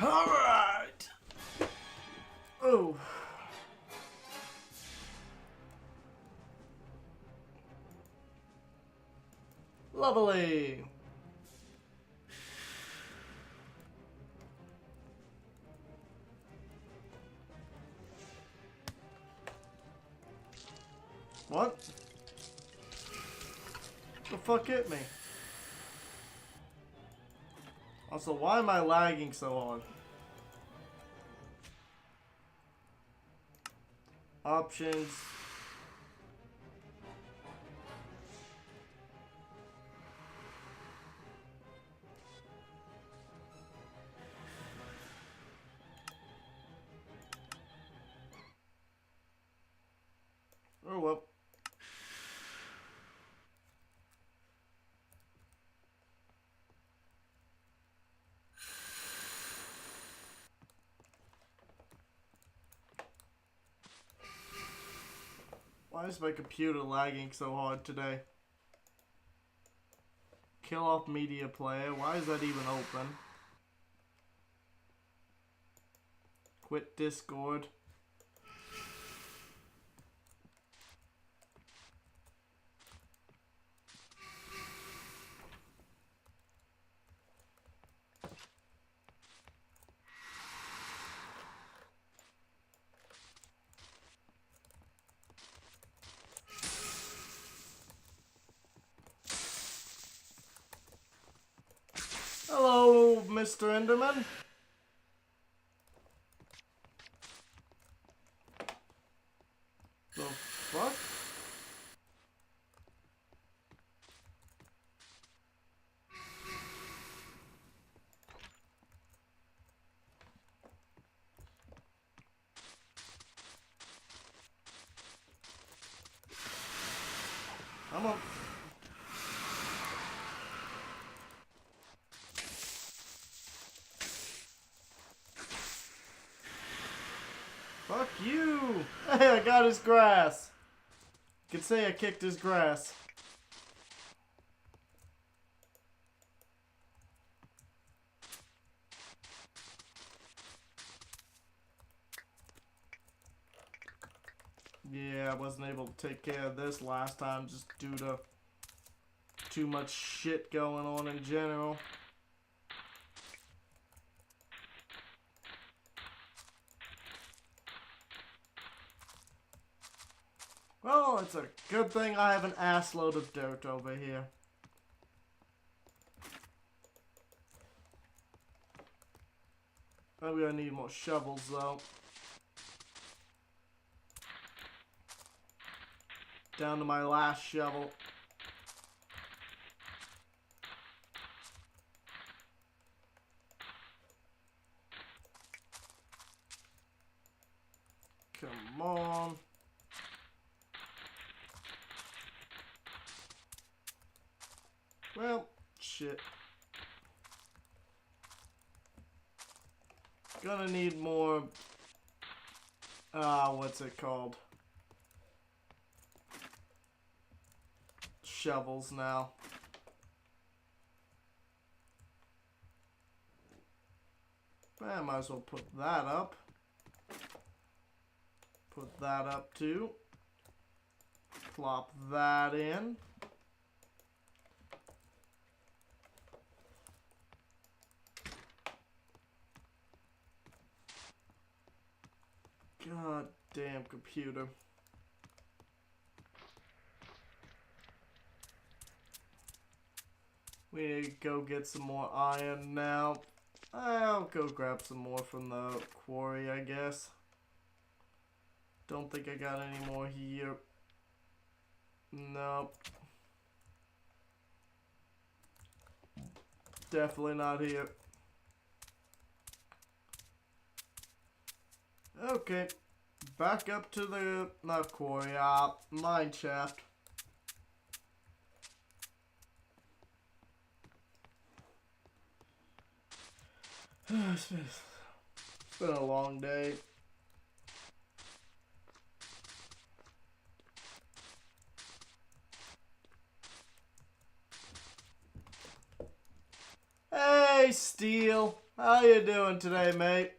Alright! Oh. Lovely! What? The fuck hit me? Also, why am I lagging so hard? Options. Oh well. Why is my computer lagging so hard today? Kill off media player. Why is that even open? Quit Discord. Hello, Mr. Enderman. The fuck? Come on. Fuck you! Hey, I got his grass. You could say I kicked his grass. Yeah, I wasn't able to take care of this last time just due to too much shit going on in general. Well, it's a good thing I have an ass load of dirt over here. I'm gonna need more shovels though. Down to my last shovel. Come on. Well, shit. Gonna need more, what's it called? Shovels now. I might as well put that up. Put that up too. Plop that in. God damn computer. We need to go get some more iron now. I'll go grab some more from the quarry, I guess. Don't think I got any more here. Nope. Definitely not here. Okay. Back up to the, not quarry, mine shaft. It's been a long day. Hey, Steel. How you doing today, mate?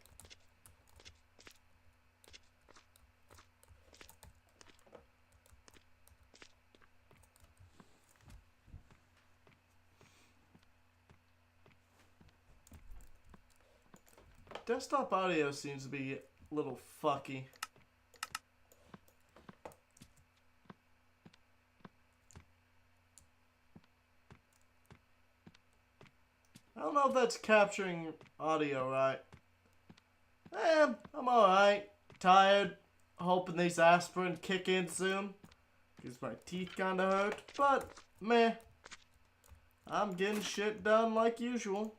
Desktop audio seems to be a little fucky. I don't know if that's capturing audio right. I'm alright. Tired. Hoping these aspirin kick in soon. Because my teeth kinda hurt. But, meh. I'm getting shit done like usual.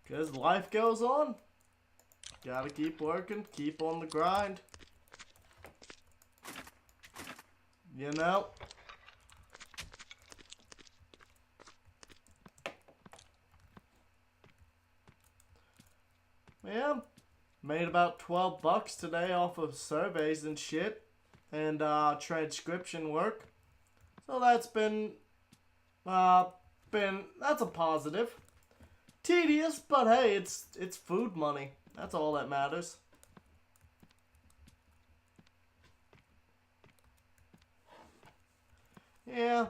Because life goes on. Gotta keep working, keep on the grind. You know? Yeah. Made about 12 bucks today off of surveys and shit. And transcription work. So that's that's a positive. Tedious, but hey, it's food money. That's all that matters. Yeah,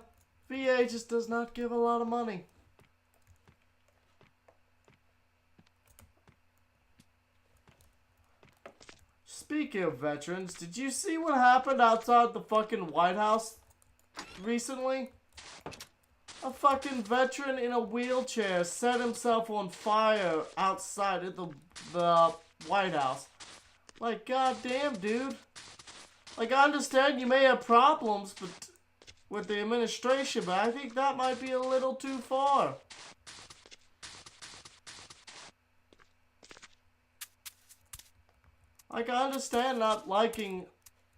VA just does not give a lot of money. Speaking of veterans, did you see what happened outside the fucking White House recently? A fucking veteran in a wheelchair set himself on fire outside of the White House. Like, goddamn, dude. Like, I understand you may have problems with the administration, but I think that might be a little too far. Like, I understand not liking,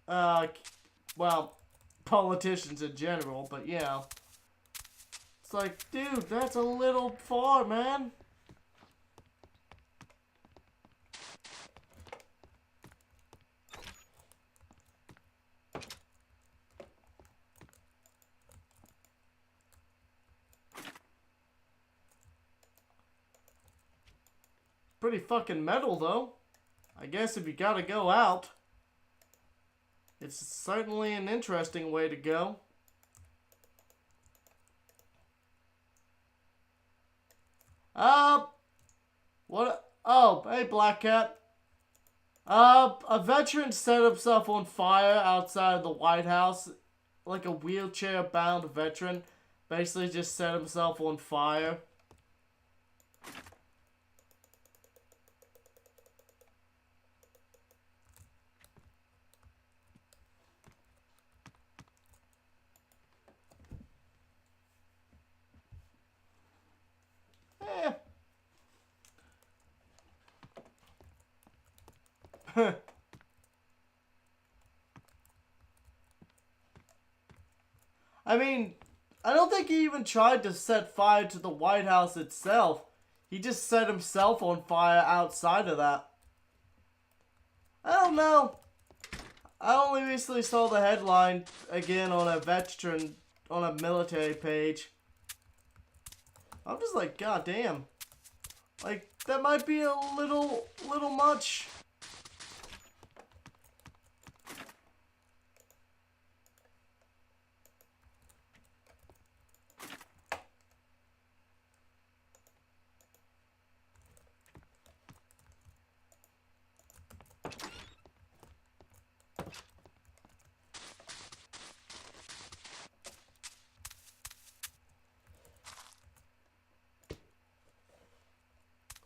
well, politicians in general, but yeah. It's like, dude, that's a little far, man. Pretty fucking metal, though. I guess if you gotta go out, it's certainly an interesting way to go. What? Oh, hey, Black Cat. A veteran set himself on fire outside of the White House. Like a wheelchair-bound veteran. Basically just set himself on fire. I mean, I don't think he even tried to set fire to the White House itself. He just set himself on fire outside of that. I don't know. I only recently saw the headline again on a military page. I'm just like, god damn. Like, that might be a little much.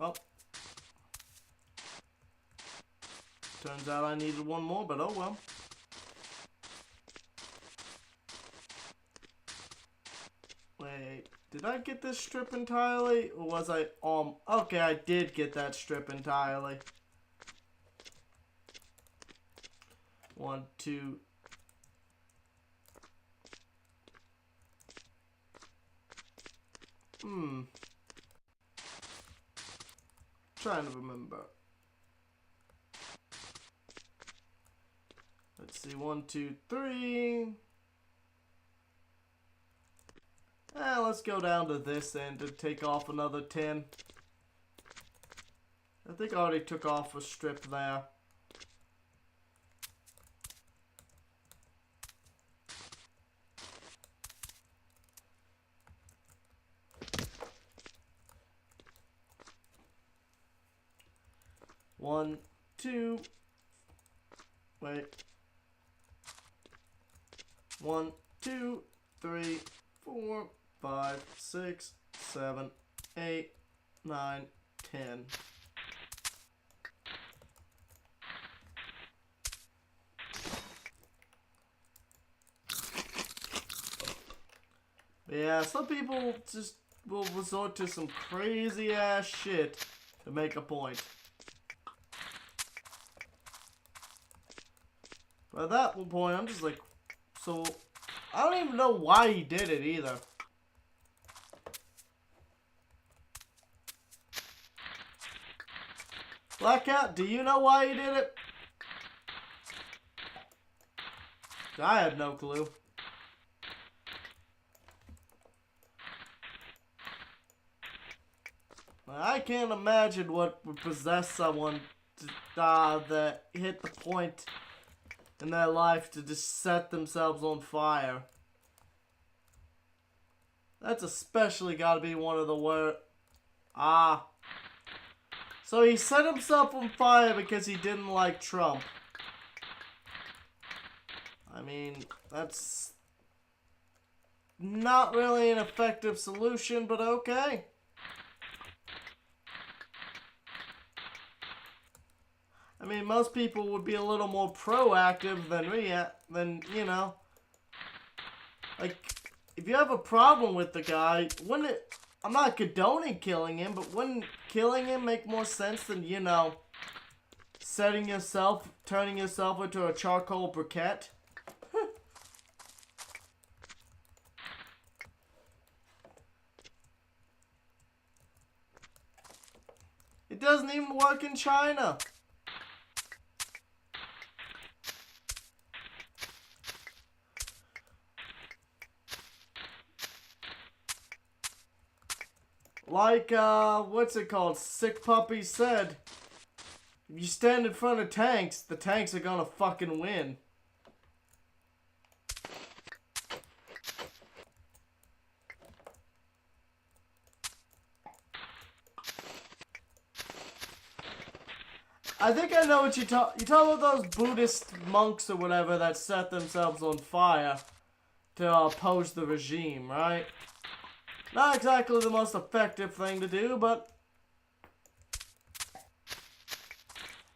Well, turns out I needed one more, but oh well. Wait, did I get this strip entirely? Or was I, okay, I did get that strip entirely. 1, 2. Trying to remember. Let's see, 1, 2, 3. Let's go down to this end and take off another 10. I think I already took off a strip there. One, two, wait. 1, 2, 3, 4, 5, 6, 7, 8, 9, 10. Yeah, some people just will resort to some crazy ass shit to make a point. But at that point, I'm just like, so, I don't even know why he did it either. Black Cat, do you know why he did it? I have no clue. I can't imagine what would possess someone to, that hit the point in their life to just set themselves on fire. That's especially gotta be one of the worst. So he set himself on fire because he didn't like Trump. I mean, that's not really an effective solution, but okay. I mean, most people would be a little more proactive than you know. Like, if you have a problem with the guy, wouldn't it, I'm not condoning killing him, but wouldn't killing him make more sense than, you know, turning yourself into a charcoal briquette? It doesn't even work in China. Like, what's it called? Sick Puppy said, if you stand in front of tanks, the tanks are gonna fucking win. I think I know what you talk about those Buddhist monks or whatever that set themselves on fire to oppose the regime, right? Not exactly the most effective thing to do, but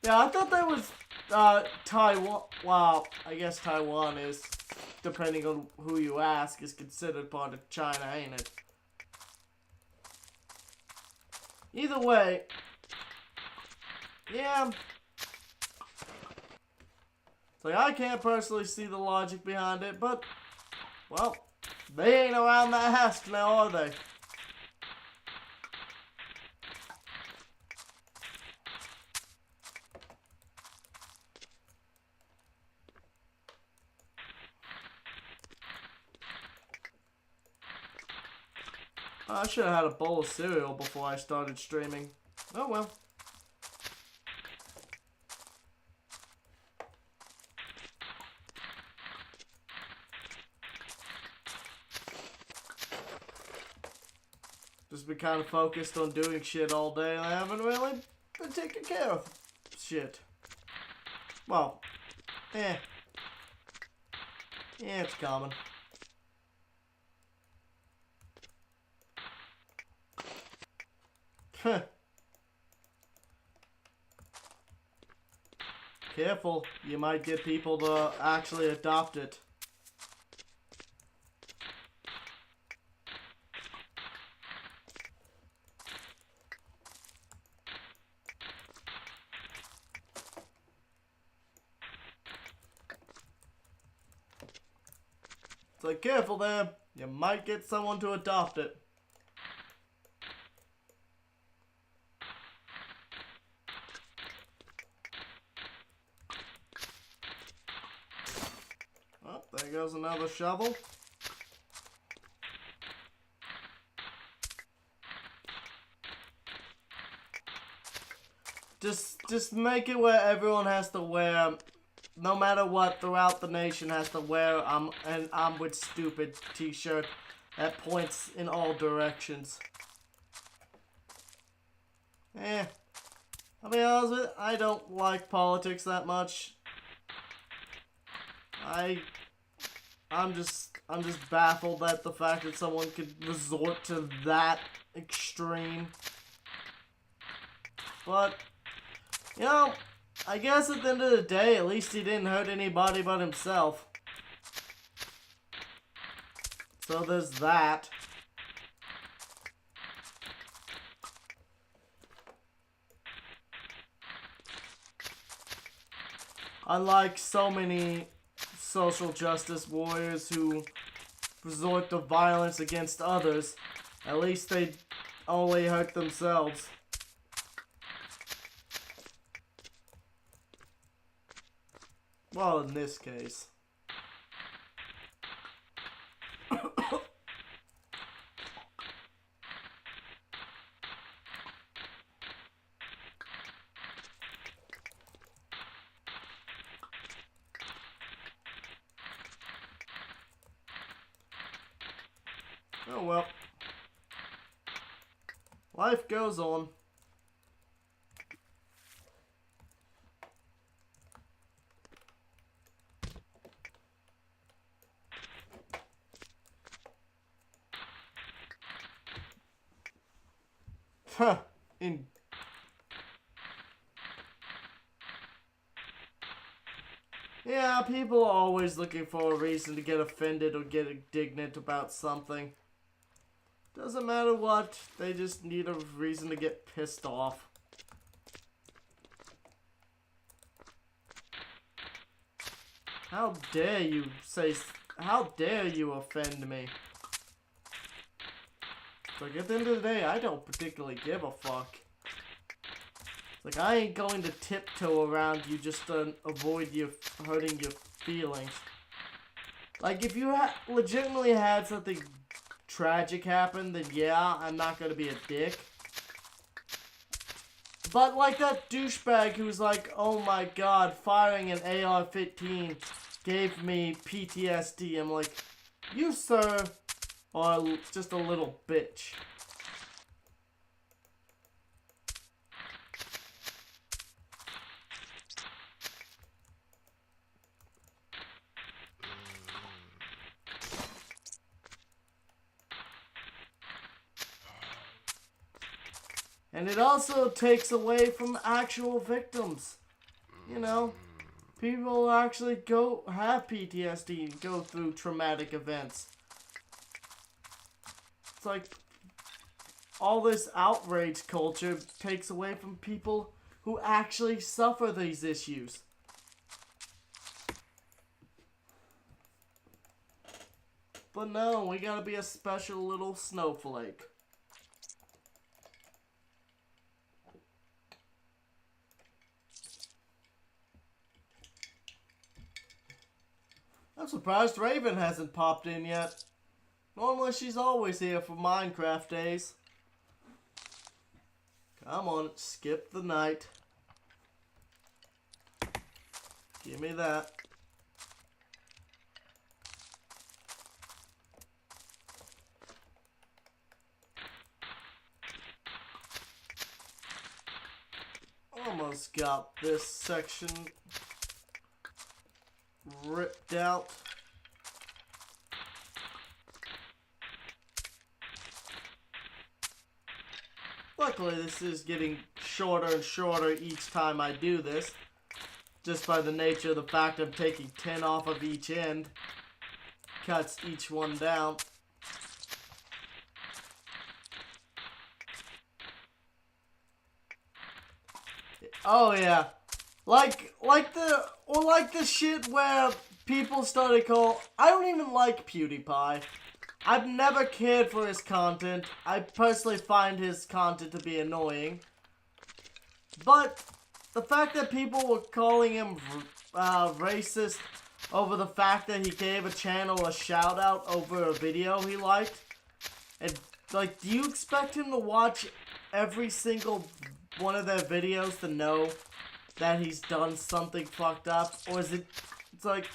yeah, I thought that was Taiwan. Well, I guess Taiwan is, depending on who you ask, is considered part of China, ain't it? Either way, yeah. So I can't personally see the logic behind it, but, well, they ain't around that house now, are they? I should have had a bowl of cereal before I started streaming. Oh well. Just been kind of focused on doing shit all day, and I haven't really been taking care of shit. Well, yeah, it's common. Careful, you might get people to actually adopt it. So careful there, you might get someone to adopt it. Oh, there goes another shovel. Just make it where everyone has to wear, no matter what, throughout the nation has to wear an I'm with stupid t-shirt that points in all directions. I'll be honest with you, I don't like politics that much. I'm just baffled at the fact that someone could resort to that extreme. But, you know, I guess at the end of the day, at least he didn't hurt anybody but himself. So there's that. Unlike so many social justice warriors who resort to violence against others, at least they only hurt themselves. Well, in this case. Oh well. Life goes on. Huh. Yeah, people are always looking for a reason to get offended or get indignant about something. Doesn't matter what, they just need a reason to get pissed off. How dare you offend me? Like, at the end of the day, I don't particularly give a fuck. Like, I ain't going to tiptoe around you just to avoid you hurting your feelings. Like, if you legitimately had something tragic happen, then yeah, I'm not gonna be a dick. But like that douchebag who's like, oh my god, firing an AR-15 gave me PTSD. I'm like, you sir are just a little bitch. And it also takes away from actual victims. You know, people actually have PTSD and go through traumatic events. It's like all this outrage culture takes away from people who actually suffer these issues. But no, we gotta be a special little snowflake. I'm surprised Raven hasn't popped in yet. Normally she's always here for Minecraft days. Come on, skip the night. Give me that. Almost got this section ripped out. Luckily, this is getting shorter and shorter each time I do this. Just by the nature of the fact I'm taking 10 off of each end. Cuts each one down. Oh yeah. Like the shit where people started I don't even like PewDiePie. I've never cared for his content. I personally find his content to be annoying. But the fact that people were calling him racist over the fact that he gave a channel a shout out over a video he liked, and like, do you expect him to watch every single one of their videos to know that he's done something fucked up? Or is it, it's like,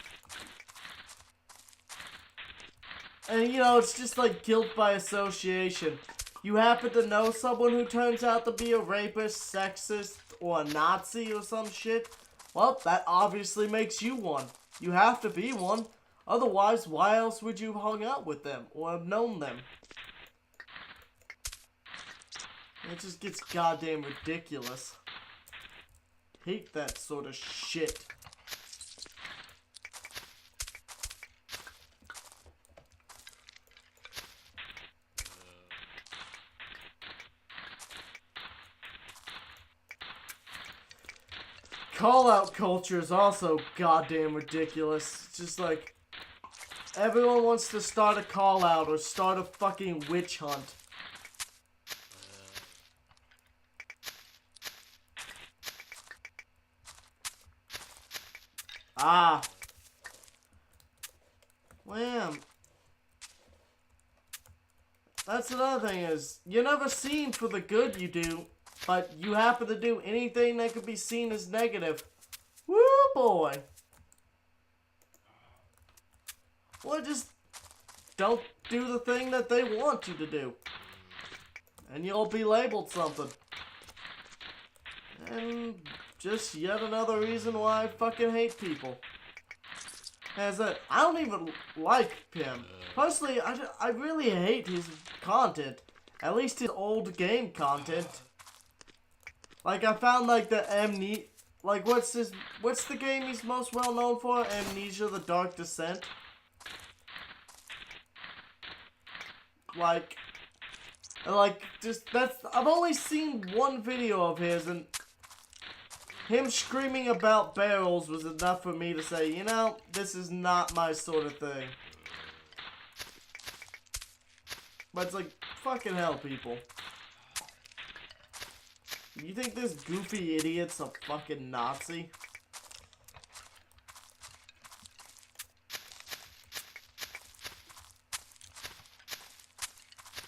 and you know, it's just like guilt by association. You happen to know someone who turns out to be a rapist, sexist, or a Nazi or some shit? Well, that obviously makes you one. You have to be one. Otherwise, why else would you have hung out with them or have known them? It just gets goddamn ridiculous. Hate that sort of shit. Call-out culture is also goddamn ridiculous. It's just like, everyone wants to start a call-out or start a fucking witch hunt. Ah. Wham. That's another thing is, you're never seen for the good you do, but you happen to do anything that could be seen as negative. Woo boy. Well, just don't do the thing that they want you to do. And you'll be labeled something. And just yet another reason why I fucking hate people. As I don't even like him. Personally, I really hate his content. At least his old game content. Like, I found, like, the like, what's the game he's most well known for? Amnesia: The Dark Descent. Like, just, I've only seen one video of his, and him screaming about barrels was enough for me to say, you know, this is not my sort of thing. But it's like, fucking hell, people. You think this goofy idiot's a fucking Nazi?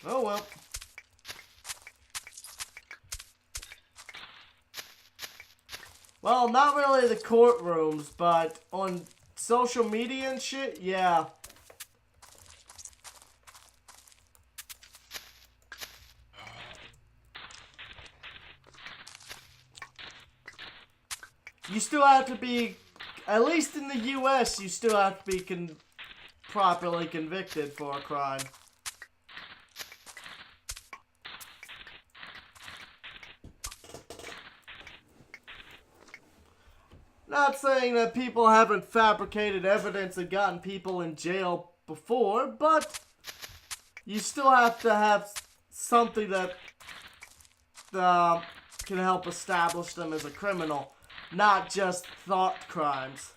Oh well. Well, not really the courtrooms, but on social media and shit, yeah. You still have to be, at least in the US, you still have to be properly convicted for a crime. Not saying that people haven't fabricated evidence and gotten people in jail before, but you still have to have something that can help establish them as a criminal, not just thought crimes.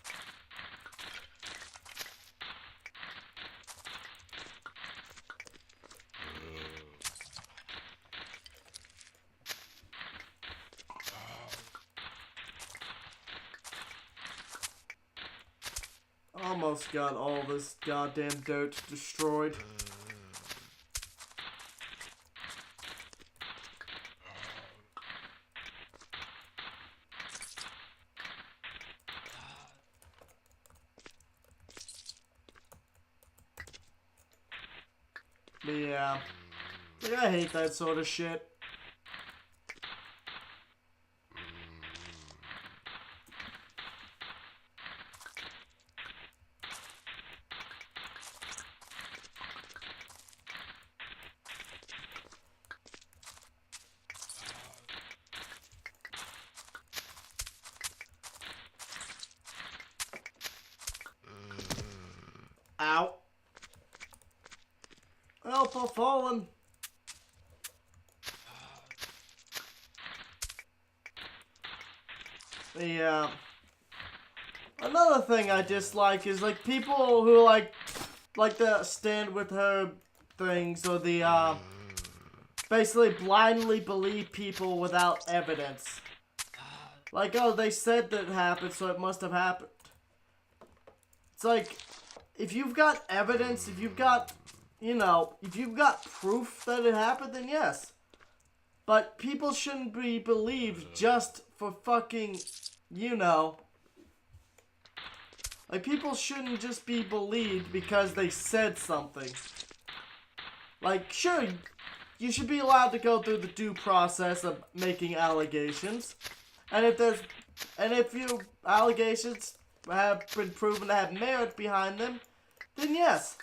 Almost got all this goddamn dirt destroyed. But yeah, like, I hate that sort of shit. Ow. Help, I've fallen. The, another thing I dislike is, like, people who, like the stand with her things, or the, basically blindly believe people without evidence. Like, oh, they said that happened, so it must have happened. It's like, if you've got evidence, if you've got, you know, if you've got proof that it happened, then yes. But people shouldn't be believed just for fucking, you know. Like, people shouldn't just be believed because they said something. Like, sure, you should be allowed to go through the due process of making allegations. And if your allegations have been proven to have merit behind them, then yes,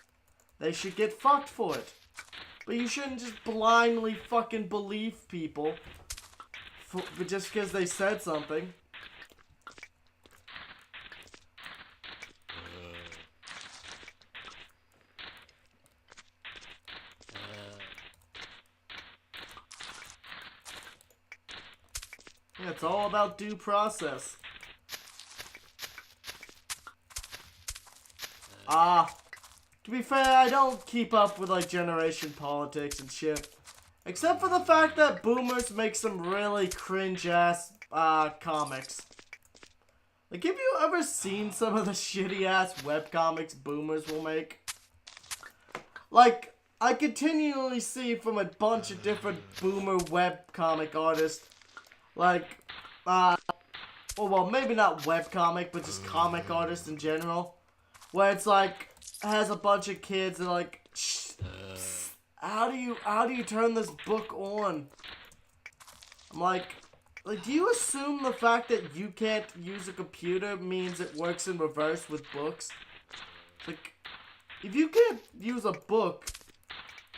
they should get fucked for it. But you shouldn't just blindly fucking believe people just because they said something. Yeah, it's all about due process. To be fair, I don't keep up with, like, generation politics and shit. Except for the fact that boomers make some really cringe-ass, comics. Like, have you ever seen some of the shitty-ass webcomics boomers will make? Like, I continually see from a bunch of different boomer webcomic artists, like, well, maybe not webcomic, but just comic artists in general, where it's like, has a bunch of kids and like, how do you turn this book on? I'm like, do you assume the fact that you can't use a computer means it works in reverse with books? Like, if you can't use a book,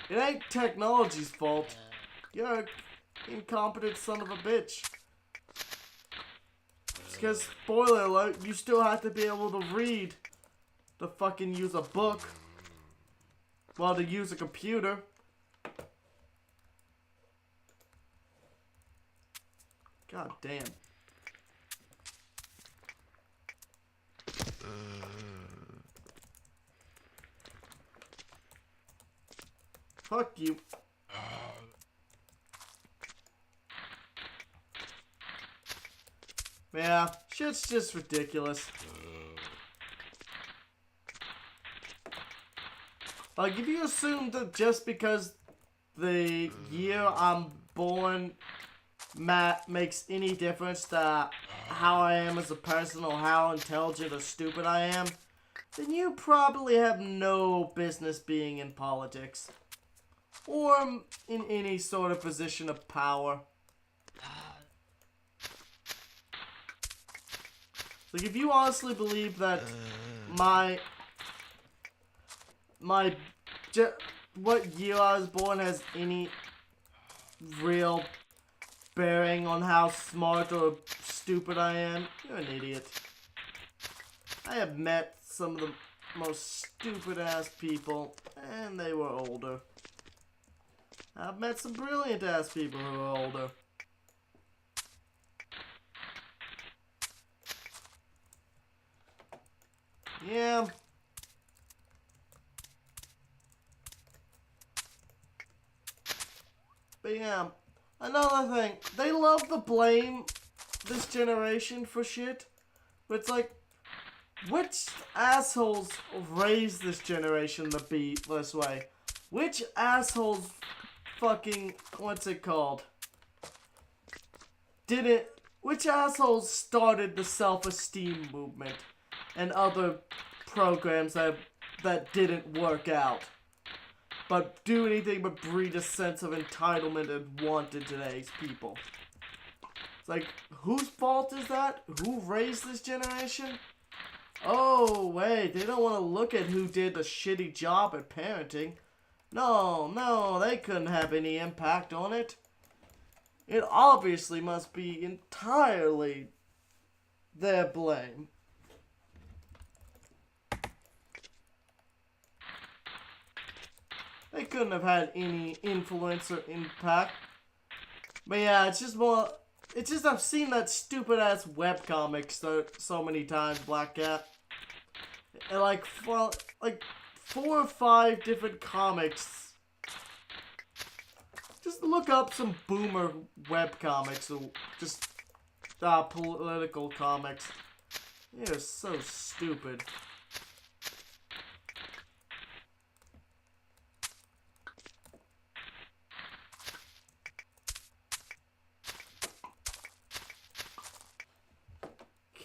it ain't technology's fault. You're an incompetent son of a bitch. Because, spoiler alert, you still have to be able to read to fucking use a book. Well, to use a computer. God damn. Fuck you. Yeah, shit's just ridiculous. Like, if you assume that just because the year I'm born makes any difference to how I am as a person or how intelligent or stupid I am, then you probably have no business being in politics. Or in any sort of position of power. Like, if you honestly believe that what year I was born has any real bearing on how smart or stupid I am, you're an idiot. I have met some of the most stupid ass people, and they were older. I've met some brilliant ass people who are older. Yeah. But yeah, another thing, they love to blame this generation for shit, but it's like, which assholes raised this generation to be this way? Which assholes fucking, what's it called? Which assholes started the self-esteem movement and other programs that didn't work out, but do anything but breed a sense of entitlement and want in today's people? It's like, whose fault is that? Who raised this generation? Oh, wait, they don't want to look at who did the shitty job at parenting. No, they couldn't have any impact on it. It obviously must be entirely their blame. They couldn't have had any influence or impact. But yeah, it's just I've seen that stupid ass webcomic so many times, Black Cat. And like 4 or 5 different comics. Just look up some boomer webcomics or just political comics. They're so stupid.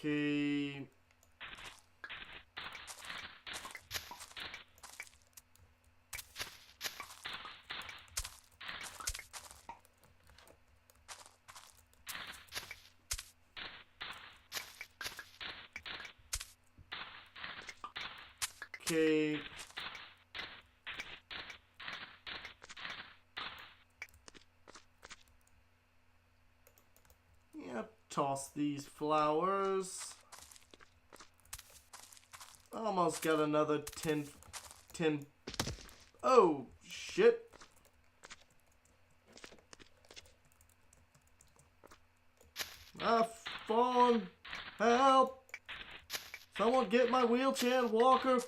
Okay. Okay. Yep, toss these flowers. Almost got another 10. Oh, shit. Ah, phone. Help. Someone get my wheelchair and walker.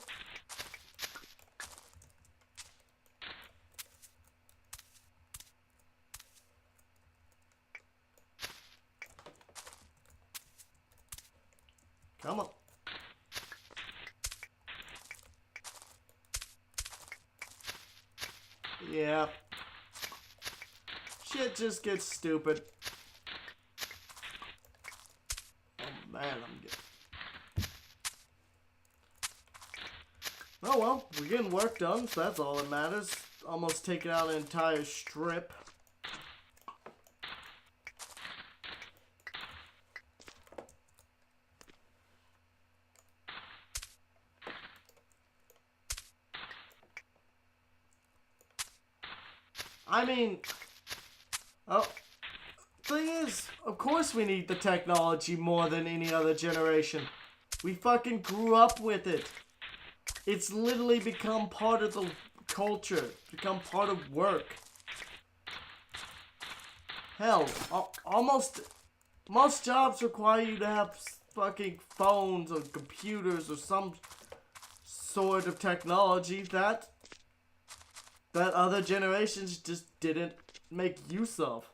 Come on. Yeah. Shit just gets stupid. Oh man, I'm getting... Oh well, we're getting work done, so that's all that matters. Almost taking out an entire strip. I mean, oh, thing is, of course we need the technology more than any other generation. We fucking grew up with it. It's literally become part of the culture, become part of work. Hell, almost most jobs require you to have fucking phones or computers or some sort of technology that other generations just didn't make use of.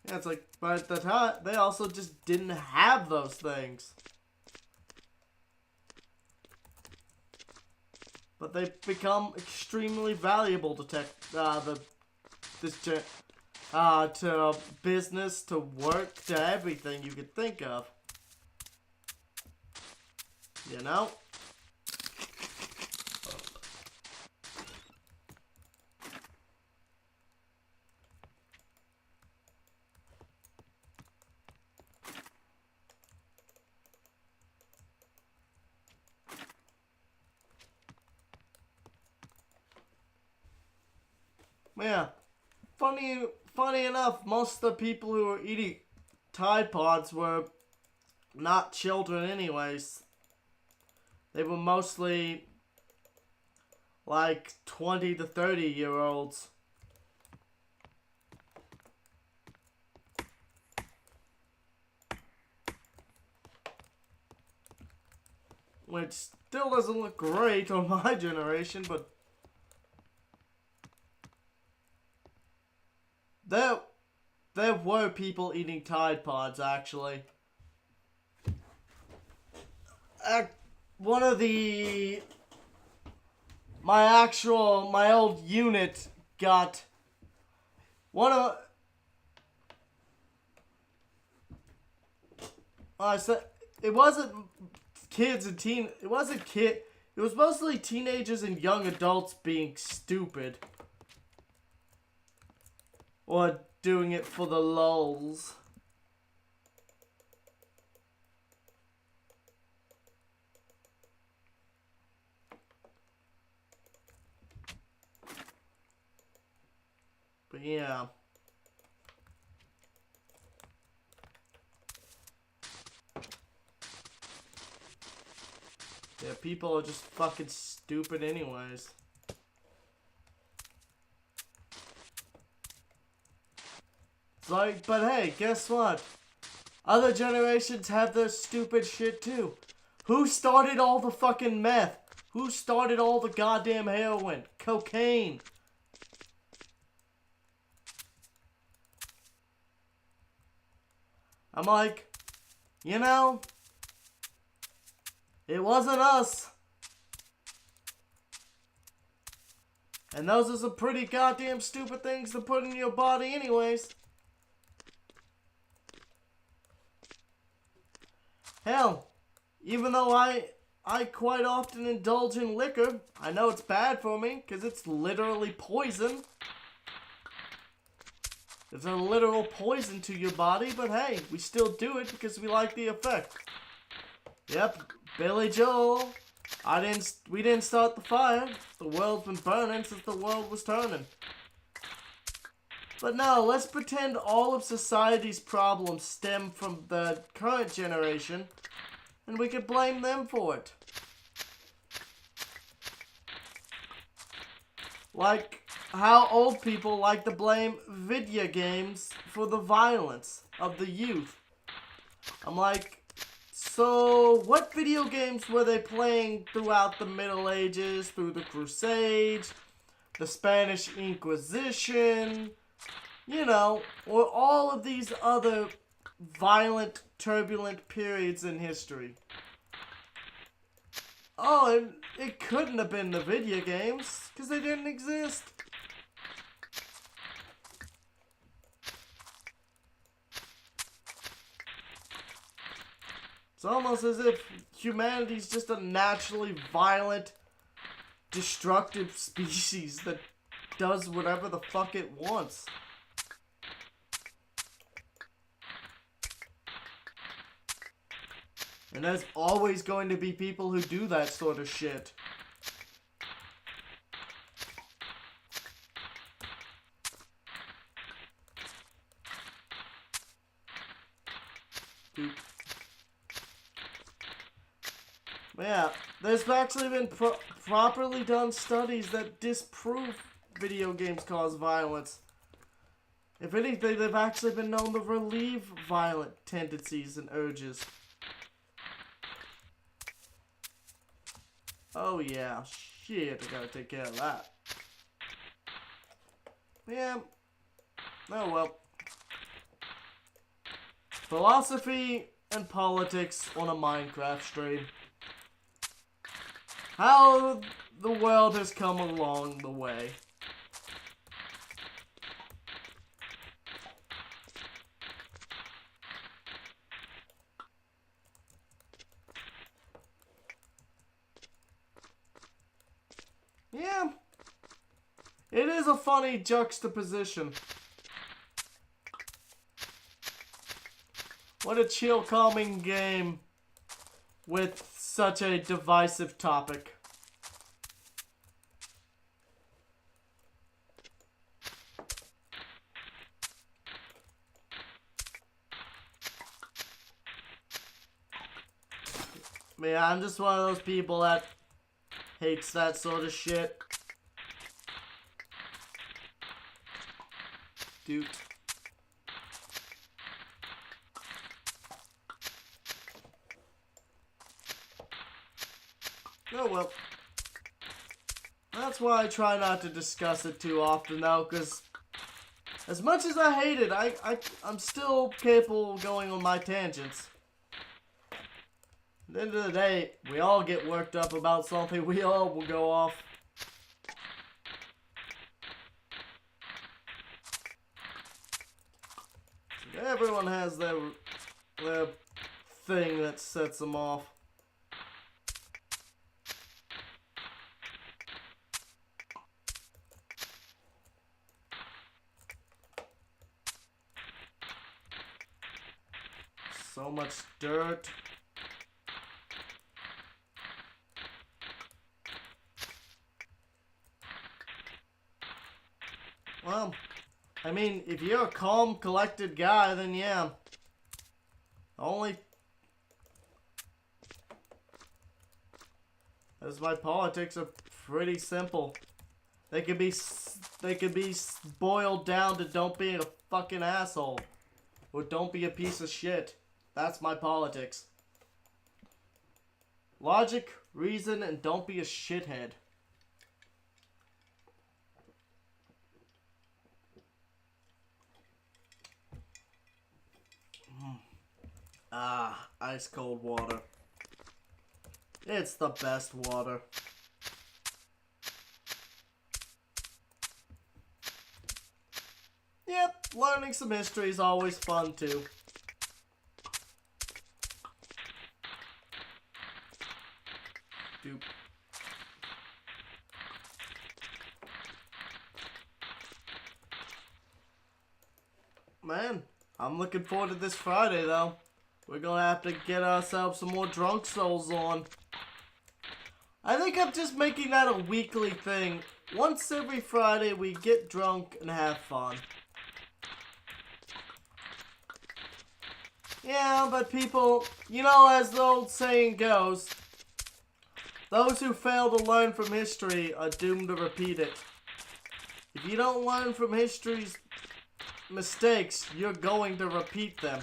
Yeah, it's like, but at the time, they also just didn't have those things. But they've become extremely valuable to to business, to work, to everything you could think of. You know? Yeah. Funny enough, most of the people who were eating Tide Pods were not children anyways. They were mostly like 20 to 30-year-olds. Which still doesn't look great on my generation, but there were people eating Tide Pods, actually. One of the... My old unit got... One of... I said... It wasn't kids and teen... It wasn't kid... It was mostly teenagers and young adults being stupid. Or doing it for the lulz. But yeah. Yeah, people are just fucking stupid anyways. It's like, but hey, guess what? Other generations have their stupid shit too. Who started all the fucking meth? Who started all the goddamn heroin? Cocaine? I'm like, you know, It wasn't us. And those are some pretty goddamn stupid things to put in your body anyways. Hell, even though I quite often indulge in liquor, I know it's bad for me, because it's literally poison. It's a literal poison to your body, but hey, we still do it because we like the effect. Yep, Billy Joel. We didn't start the fire. The world's been burning since the world was turning. But no, let's pretend all of society's problems stem from the current generation, and we could blame them for it. Like how old people like to blame video games for the violence of the youth. I'm like, so what video games were they playing throughout the Middle Ages, through the Crusades, the Spanish Inquisition, you know, or all of these other violent, turbulent periods in history? Oh, it couldn't have been the video games, because they didn't exist. It's almost as if humanity's just a naturally violent, destructive species that does whatever the fuck it wants. And there's always going to be people who do that sort of shit. Yeah, there's actually been properly done studies that disprove video games cause violence. If anything, they've actually been known to relieve violent tendencies and urges. Oh yeah, shit, I gotta take care of that. Yeah. Oh well. Philosophy and politics on a Minecraft stream. How the world has come along the way. Yeah. It is a funny juxtaposition. What a chill, calming game with such a divisive topic. Yeah, I'm just one of those people that hates that sort of shit. Dude. Oh well. That's why I try not to discuss it too often though, because as much as I hate it, I'm still capable of going on my tangents. At the end of the day, we all get worked up about something, we all will go off. Everyone has their thing that sets them off. So much dirt. Well, I mean, if you're a calm, collected guy, then yeah. As my politics are pretty simple. They could be boiled down to don't be a fucking asshole. Or don't be a piece of shit. That's my politics. Logic, reason, and don't be a shithead. Ah, ice cold water. It's the best water. Yep, learning some history is always fun too. Doop. Man, I'm looking forward to this Friday though. We're gonna have to get ourselves some more drunk souls on. I think I'm just making that a weekly thing. Once every Friday we get drunk and have fun. Yeah, but people, you know, as the old saying goes, those who fail to learn from history are doomed to repeat it. If you don't learn from history's mistakes, you're going to repeat them.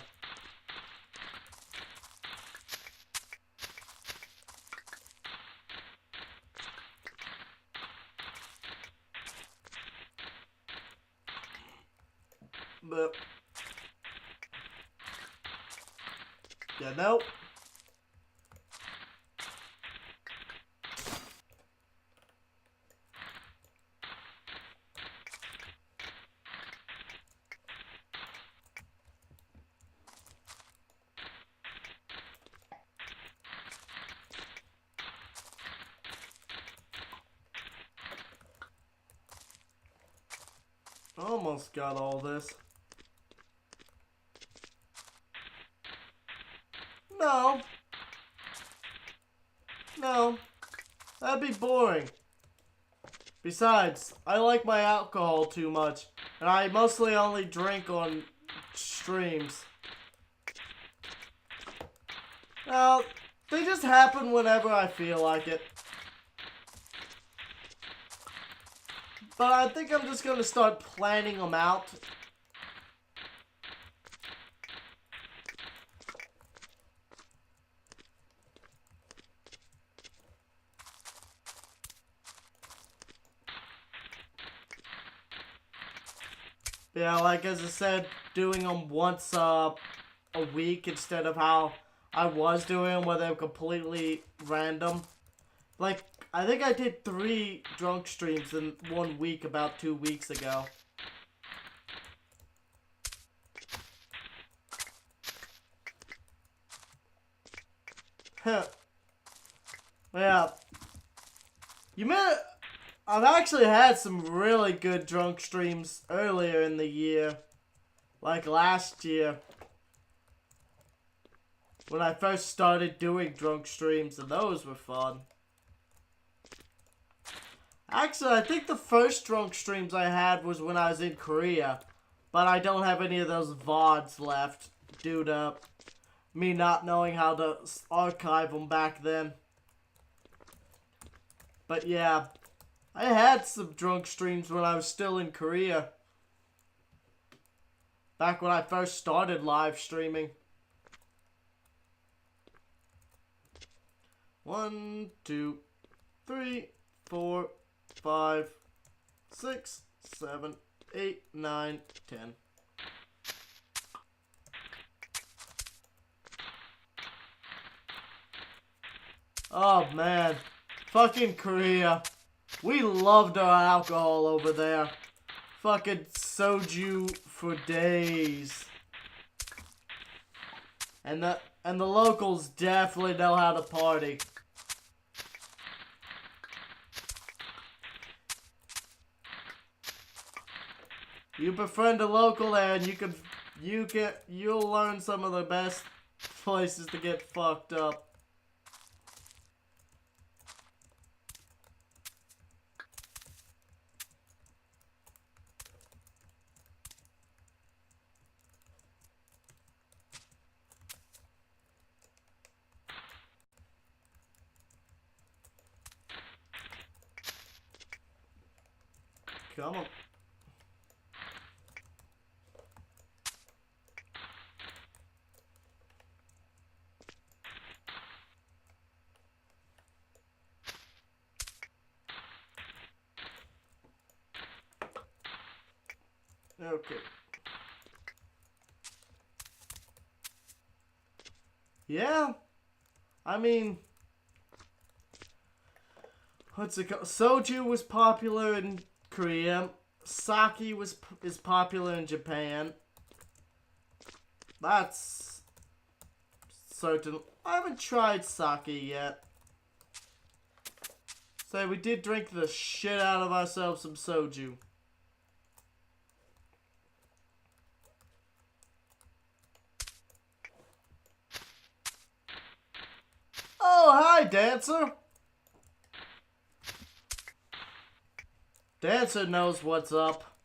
But yeah, nope. Almost got all this. No. No. That'd be boring. Besides, I like my alcohol too much, and I mostly only drink on streams. Now, they just happen whenever I feel like it. But I think I'm just gonna start planning them out. Yeah, like as I said, doing them once a week instead of how I was doing them where they're completely random. Like, I think I did 3 drunk streams in 1 week about 2 weeks ago. Huh. Yeah. You may... I've actually had some really good drunk streams earlier in the year. Like last year. When I first started doing drunk streams, and those were fun. Actually, I think the first drunk streams I had was when I was in Korea. But I don't have any of those VODs left due to me not knowing how to archive them back then. But yeah, I had some drunk streams when I was still in Korea. Back when I first started live streaming. 1, 2, 3, 4, 5, 6, 7, 8, 9, 10. Oh man, fucking Korea. We loved our alcohol over there. Fucking soju for days. And the locals definitely know how to party. You befriend a local there and you'll learn some of the best places to get fucked up. Come on. Okay. Yeah. I mean, What's it called? Soju was popular in Korea. Sake is popular in Japan. That's certain. I haven't tried sake yet. So we did drink the shit out of ourselves some soju. Oh, hi, Dancer. Dancer knows what's up.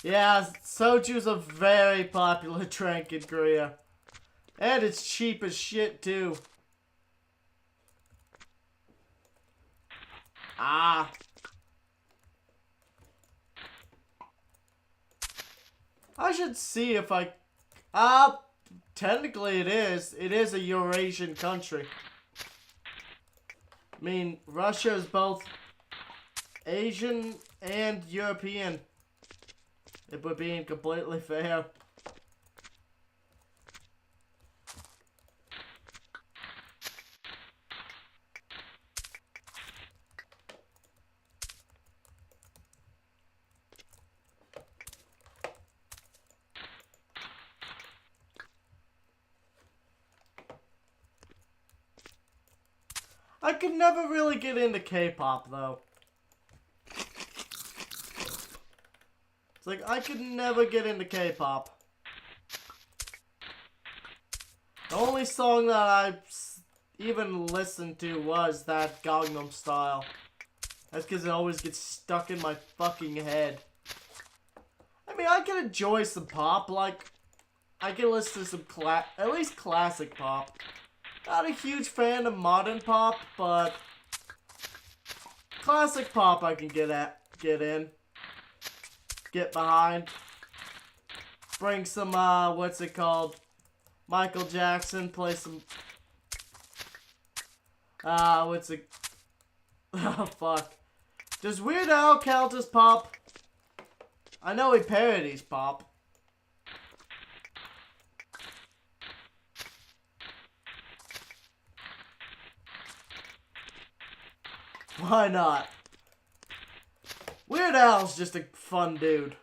Yeah, soju's a very popular drink in Korea. And it's cheap as shit, too. Ah. I should see if I... technically it is. It is a Eurasian country. I mean, Russia is both Asian and European. If we're being completely fair. I could never really get into K-pop, though. It's like, I could never get into K-pop. The only song that I even listened to was that Gangnam Style. That's because it always gets stuck in my fucking head. I mean, I can enjoy some pop, like, I can listen to some at least classic pop. Not a huge fan of modern pop, but classic pop I can get in. Get behind. Bring some, what's it called? Michael Jackson, play some, what's it? Oh, fuck. Does Weird Al count as pop? I know he parodies pop. Why not? Weird Al's just a fun dude.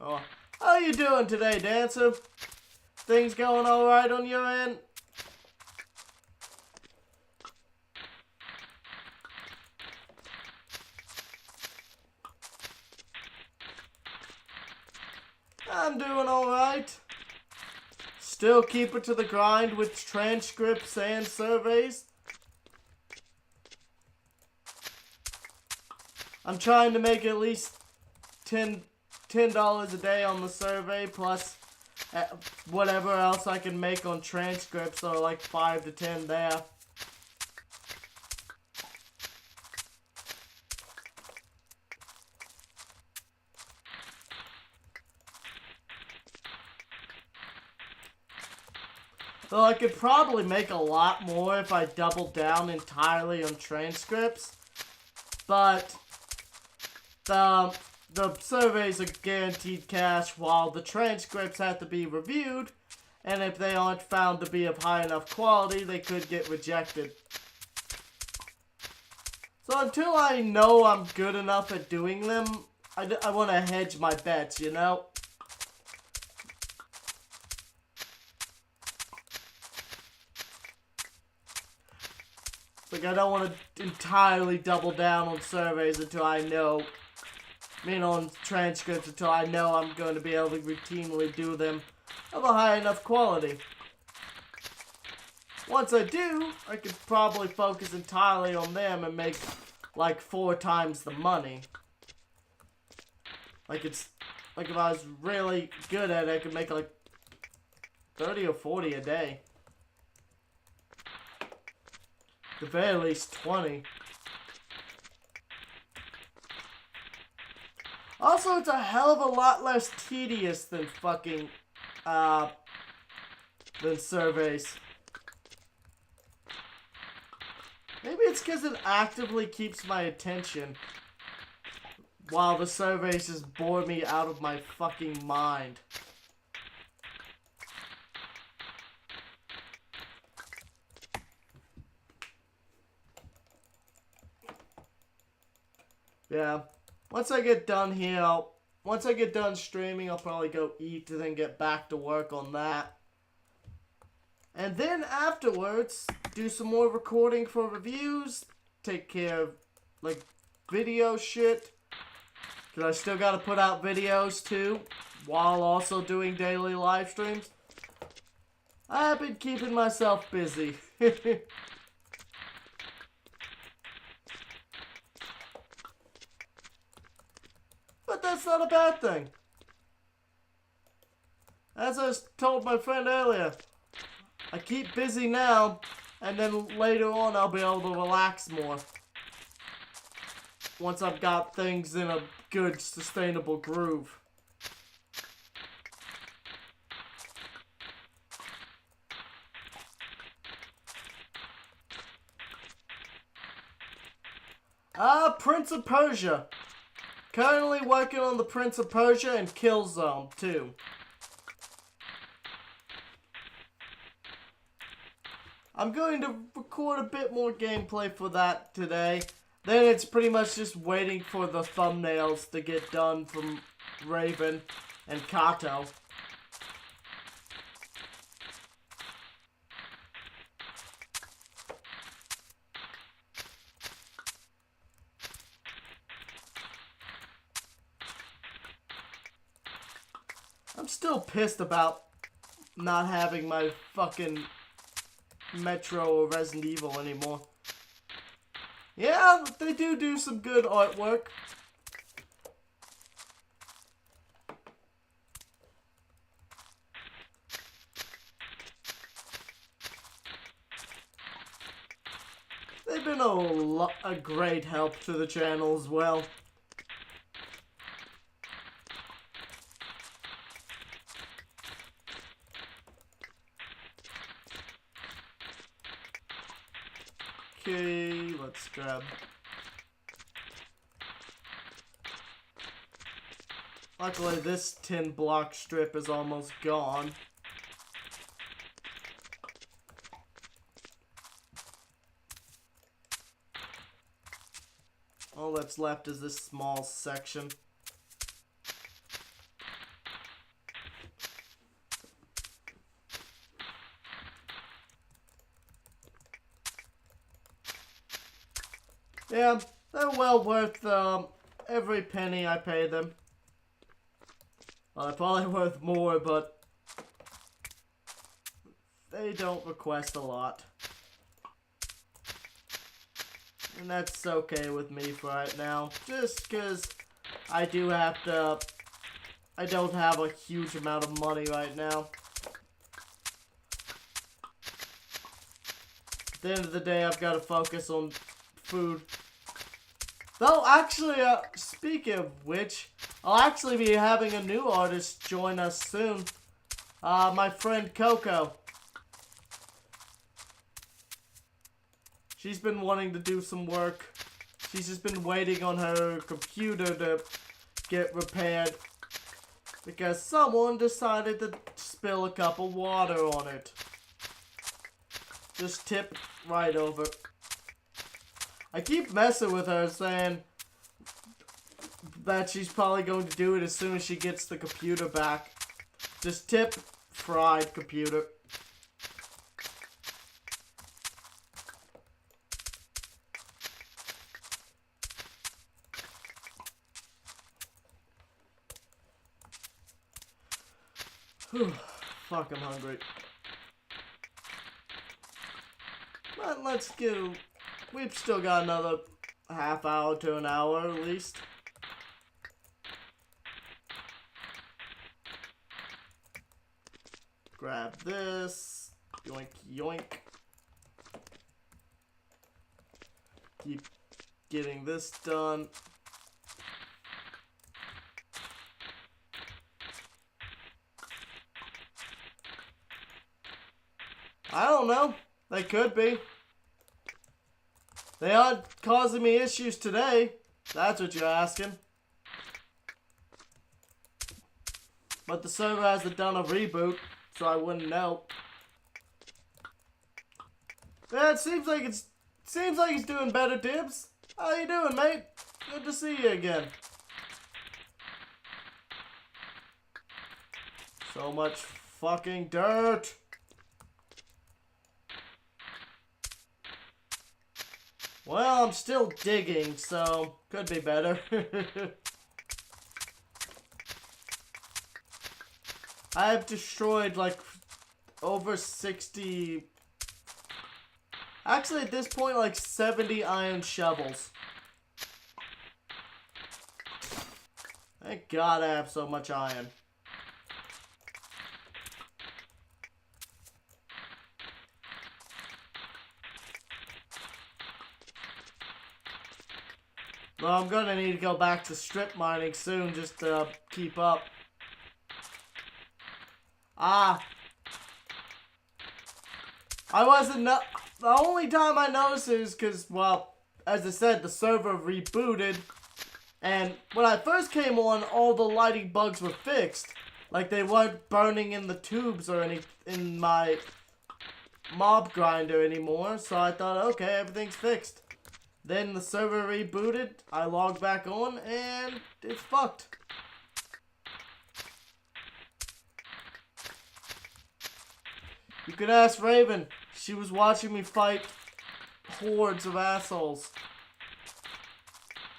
Oh, how you doing today, Dancer? Things going alright on your end? I'm doing alright. Still keep it to the grind with transcripts and surveys. I'm trying to make at least $10 a day on the survey, plus whatever else I can make on transcripts, or like 5 to 10 there. Though I could probably make a lot more if I doubled down entirely on transcripts. But the surveys are guaranteed cash, while the transcripts have to be reviewed, and if they aren't found to be of high enough quality, they could get rejected. So until I know I'm good enough at doing them, I want to hedge my bets, you know? Like, I don't want to entirely double down on surveys until I know, on transcripts until I know I'm going to be able to routinely do them of a high enough quality. Once I do, I could probably focus entirely on them and make, like, 4 times the money. Like, if I was really good at it, I could make, like, 30 or 40 a day. At the very least 20. Also, it's a hell of a lot less tedious than fucking, than surveys. Maybe it's because it actively keeps my attention. Wow, the surveys just bore me out of my fucking mind. Yeah. Once I get done here, once I get done streaming, I'll probably go eat and then get back to work on that. And then afterwards, do some more recording for reviews, take care of, like, video shit. Because I still gotta put out videos, too, while also doing daily live streams. I've been keeping myself busy. But that's not a bad thing. As I told my friend earlier, I keep busy now, and then later on I'll be able to relax more. Once I've got things in a good, sustainable groove. Prince of Persia. Currently working on the Prince of Persia and Killzone, too. I'm going to record a bit more gameplay for that today. Then it's pretty much just waiting for the thumbnails to get done from Raven and Kato. I'm still pissed about not having my fucking Metro or Resident Evil anymore. Yeah, they do some good artwork. They've been a great help to the channel as well. Okay, let's grab. Luckily, this 10 block strip is almost gone. All that's left is this small section. Yeah, they're well worth every penny I pay them. Well, they're probably worth more, but they don't request a lot. And that's okay with me for right now. Just because I don't have a huge amount of money right now. At the end of the day, I've got to focus on food. Though, actually, speaking of which, I'll actually be having a new artist join us soon. My friend Coco. She's been wanting to do some work. She's just been waiting on her computer to get repaired. Because someone decided to spill a cup of water on it. Just tipped right over. I keep messing with her, saying that she's probably going to do it as soon as she gets the computer back. Just tip, fried computer. Whew, fuck, I'm hungry. But let's get... We've still got another half hour to an hour at least. Grab this. Yoink, yoink. Keep getting this done. I don't know. They could be. They aren't causing me issues today. That's what you're asking. But the server hasn't done a reboot, so I wouldn't know. Yeah, it seems like he's doing better, Dibs. How you doing, mate? Good to see you again. So much fucking dirt. Well, I'm still digging, so could be better. I have destroyed like over 60... Actually, at this point, like 70 iron shovels. Thank God I have so much iron. Well, I'm gonna need to go back to strip mining soon just to keep up. Ah. The only time I noticed is because, well, as I said, the server rebooted. And when I first came on, all the lighting bugs were fixed. Like, they weren't burning in the tubes or in my mob grinder anymore. So I thought, okay, everything's fixed. Then the server rebooted, I logged back on, and it's fucked. You could ask Raven. She was watching me fight hordes of assholes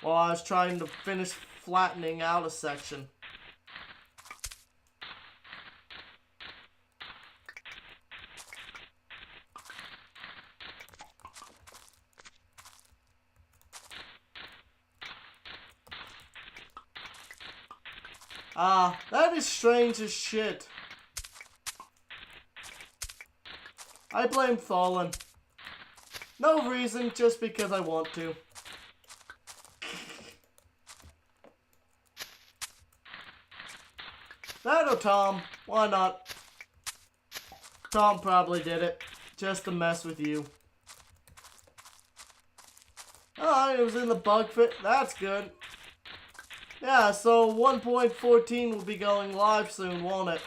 while I was trying to finish flattening out a section. Ah, that is strange as shit. I blame Fallen. No reason, just because I want to. That or Tom. Why not? Tom probably did it. Just to mess with you. Oh, it was in the bug fit. That's good. Yeah, so 1.14 will be going live soon, won't it?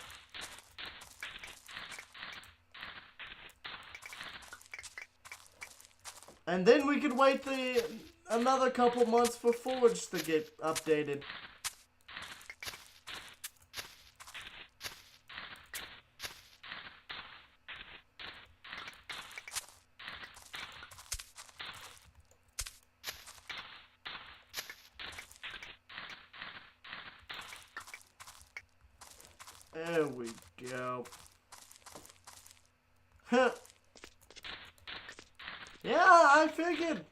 And then we could wait another couple months for Forge to get updated. There we go. Yeah, I figured.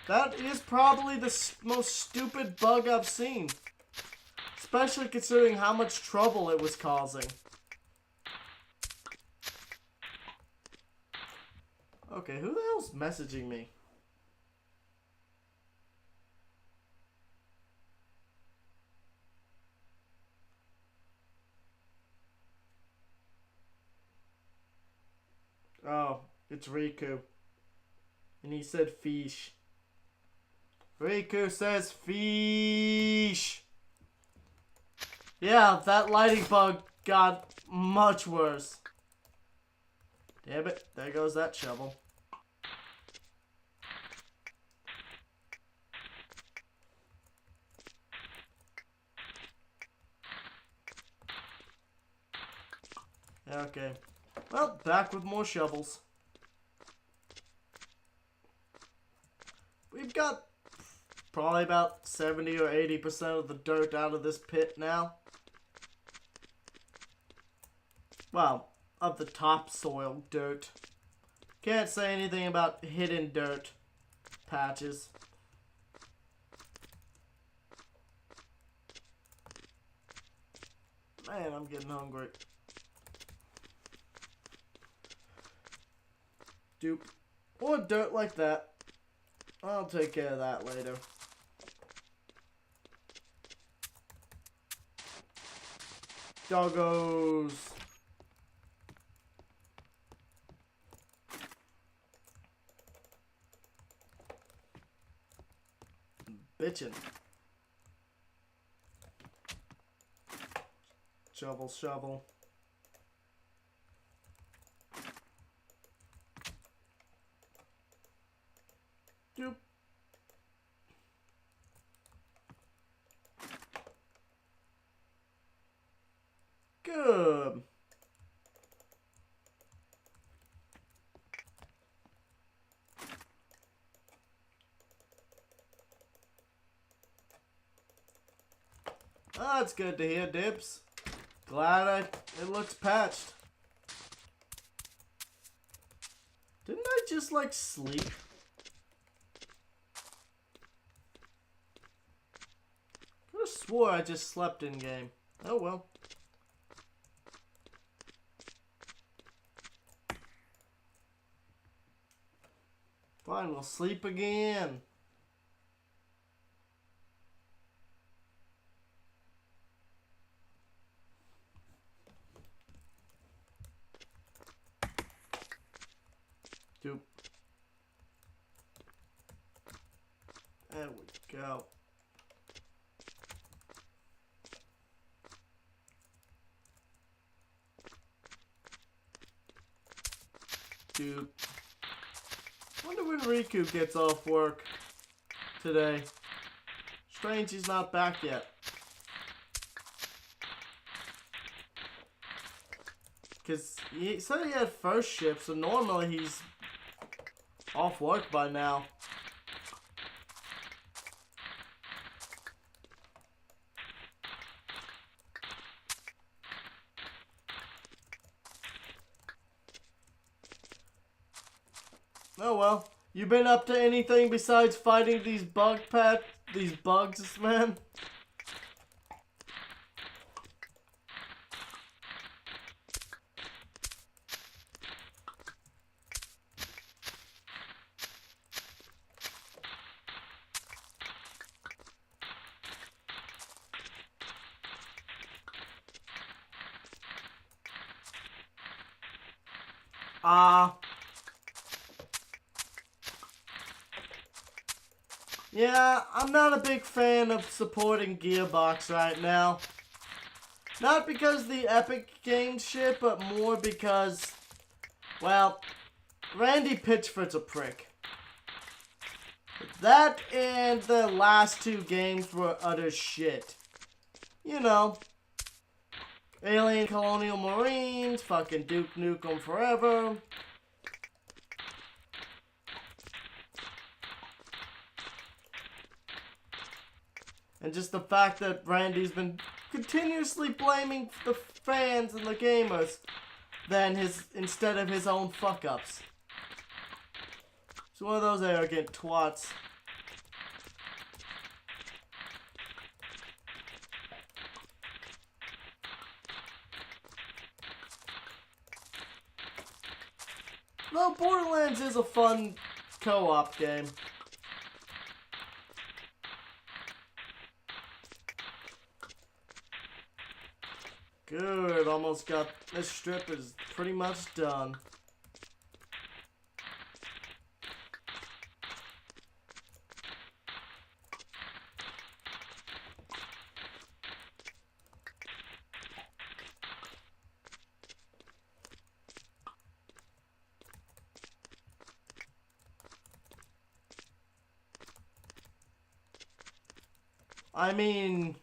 That is probably the most stupid bug I've seen. Especially considering how much trouble it was causing. Okay, who the hell's messaging me? Oh, it's Riku. And he said fish. Riku says fish. Yeah, that lighting bug got much worse. Damn it, there goes that shovel. Okay. Well, back with more shovels. We've got probably about 70 or 80% of the dirt out of this pit now. Well, of the topsoil dirt. Can't say anything about hidden dirt patches. Man, I'm getting hungry. Dupe. Or dirt like that. I'll take care of that later. Doggos. Bitchin'. Shovel, shovel. Doop. Good. Oh, that's good to hear, Dibs. Glad it looks patched. Didn't I just, like, sleep? I could have swore I just slept in-game. Oh, well. Fine, we'll sleep again. Doop. There we go. Doop. Wonder when Riku gets off work today. Strange he's not back yet. Because he said he had first shift, so normally he's off work by now. Oh well. You been up to anything besides fighting these these bugs, man? Yeah, I'm not a big fan of supporting Gearbox right now. Not because the Epic Games shit, but more because, well, Randy Pitchford's a prick. That and the last two games were utter shit. You know, Alien Colonial Marines, fucking Duke Nukem Forever. And just the fact that Randy's been continuously blaming the fans and the gamers instead of his own fuck-ups. He's one of those arrogant twats. Though Borderlands is a fun co-op game. Good, almost got, this strip is pretty much done. I mean,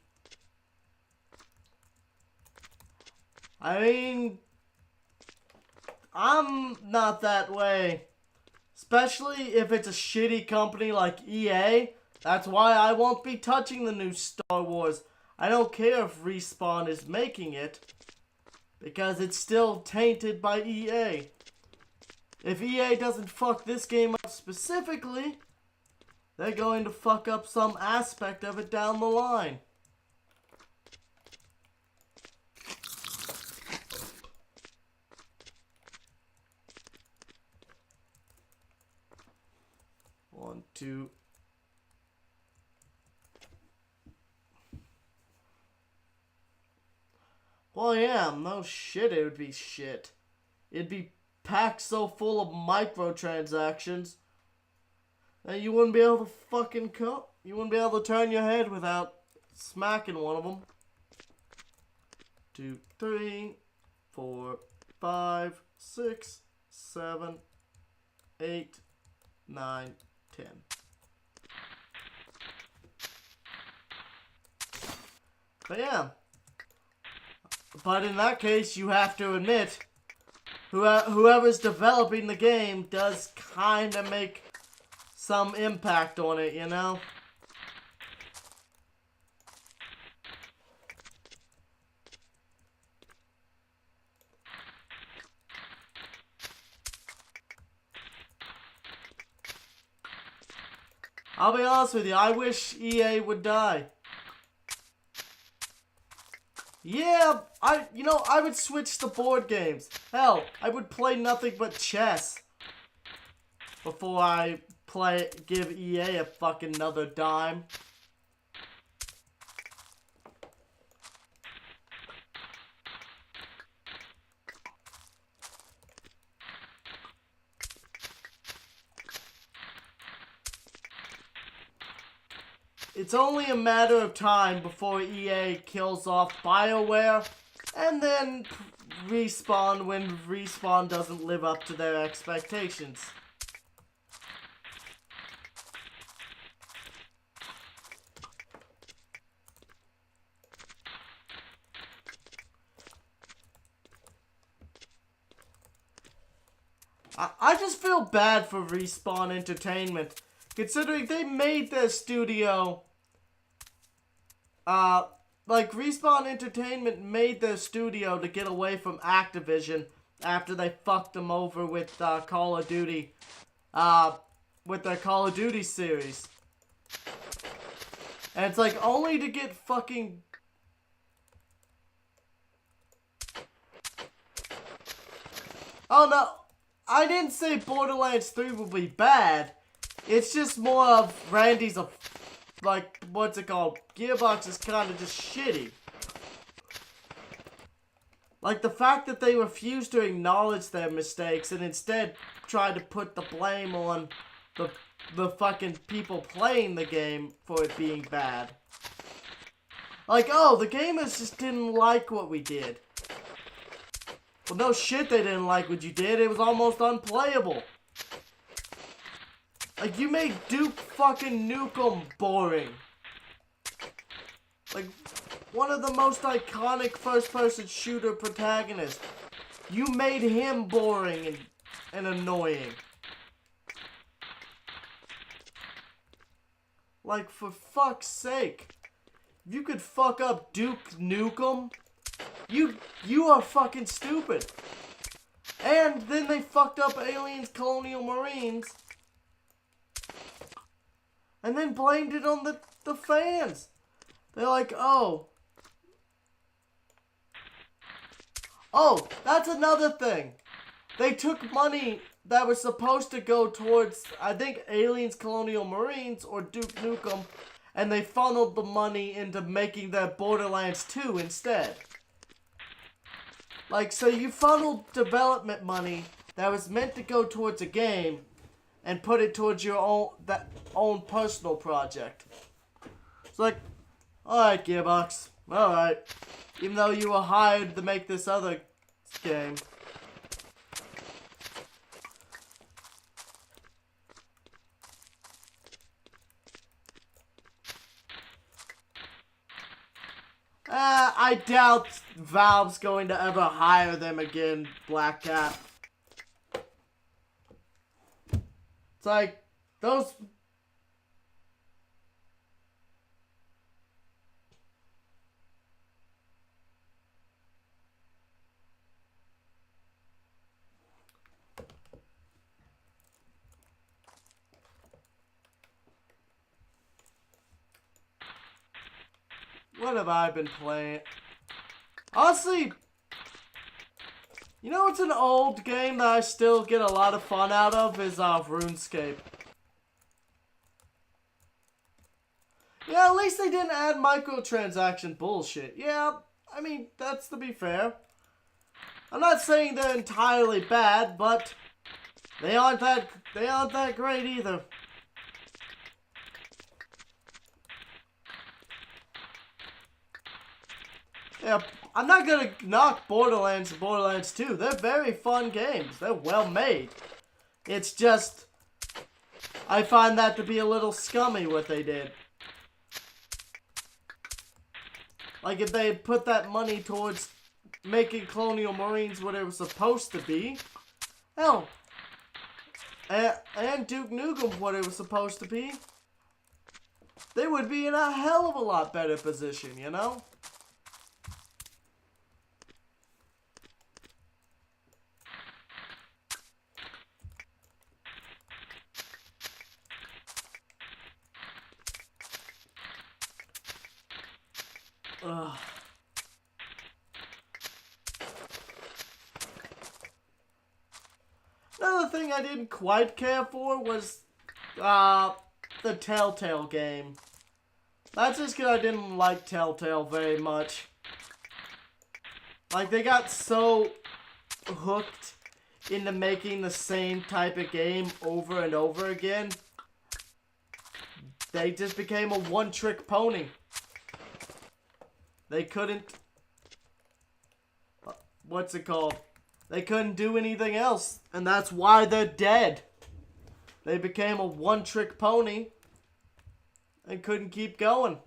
I'm not that way. Especially if it's a shitty company like EA. That's why I won't be touching the new Star Wars. I don't care if Respawn is making it, because it's still tainted by EA. If EA doesn't fuck this game up specifically, they're going to fuck up some aspect of it down the line. One, two. Well, yeah, no shit, it would be shit. It'd be packed so full of microtransactions that you wouldn't be able to fucking you wouldn't be able to turn your head without smacking one of them. 2, 3, 4, 5, 6, 7, 8, 9, 10. But yeah. But in that case, you have to admit, whoever's developing the game does kind of make some impact on it, you know? I'll be honest with you, I wish EA would die. Yeah, I would switch to board games. Hell, I would play nothing but chess before I give EA a fucking another dime. It's only a matter of time before EA kills off BioWare and then Respawn when Respawn doesn't live up to their expectations. I just feel bad for Respawn Entertainment, considering they made their studio, like Respawn Entertainment made their studio to get away from Activision after they fucked them over with Call of Duty, with their Call of Duty series. And it's like only to get fucking... Oh no, I didn't say Borderlands 3 will be bad. It's just more of Randy's like, what's it called? Gearbox is kind of just shitty. Like, the fact that they refuse to acknowledge their mistakes and instead try to put the blame on the fucking people playing the game for it being bad. Like, oh, the gamers just didn't like what we did. Well, no shit they didn't like what you did. It was almost unplayable. Like, you made Duke fucking Nukem boring. Like, one of the most iconic first-person shooter protagonists. You made him boring and annoying. Like, for fuck's sake. If you could fuck up Duke Nukem, you are fucking stupid. And then they fucked up Aliens Colonial Marines. And then blamed it on the fans. They're like, oh, that's another thing. They took money that was supposed to go towards, I think, Aliens Colonial Marines or Duke Nukem, and they funneled the money into making their Borderlands 2 instead. Like, so you funneled development money that was meant to go towards a game and put it towards your own personal project. It's like, alright, Gearbox, alright. Even though you were hired to make this other game. I doubt Valve's going to ever hire them again, Black Cat. It's like, those... What have I been playing? Honestly, you know what's an old game that I still get a lot of fun out of is RuneScape. Yeah, at least they didn't add microtransaction bullshit. Yeah, I mean, that's to be fair. I'm not saying they're entirely bad, but they aren't that great either. Yeah, I'm not gonna knock Borderlands and Borderlands 2. They're very fun games. They're well made. It's just, I find that to be a little scummy what they did. Like if they had put that money towards making Colonial Marines what it was supposed to be. Hell. And Duke Nukem what it was supposed to be. They would be in a hell of a lot better position, you know? Ugh. Another thing I didn't quite care for was the Telltale game. That's just because I didn't like Telltale very much. Like, they got so hooked into making the same type of game over and over again. They just became a one-trick pony. They couldn't... What's it called? They couldn't do anything else. And that's why they're dead. They became a one-trick pony. And couldn't keep going.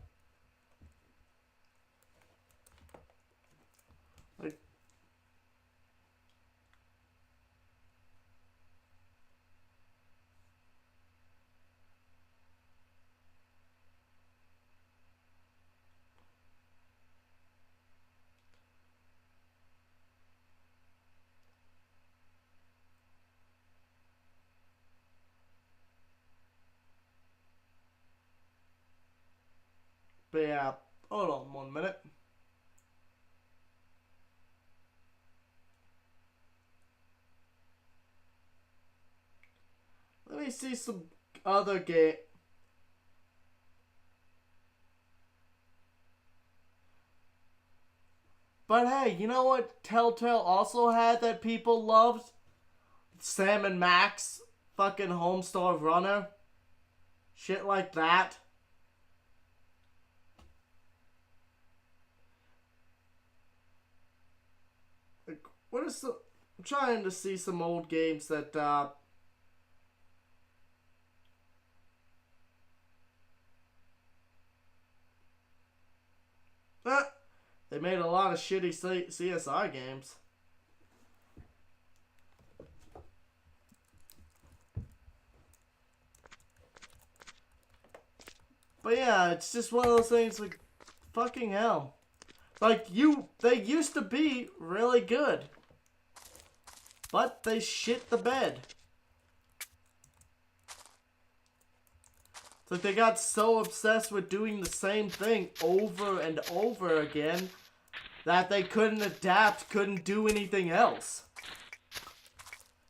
But yeah, hold on 1 minute. Let me see some other game. But hey, you know what Telltale also had that people loved? Sam and Max, fucking Homestar Runner. Shit like that. What is the... I'm trying to see some old games that, they made a lot of shitty CSI games. But yeah, it's just one of those things like, fucking hell. Like, they used to be really good. But they shit the bed. It's like they got so obsessed with doing the same thing over and over again that they couldn't adapt, couldn't do anything else.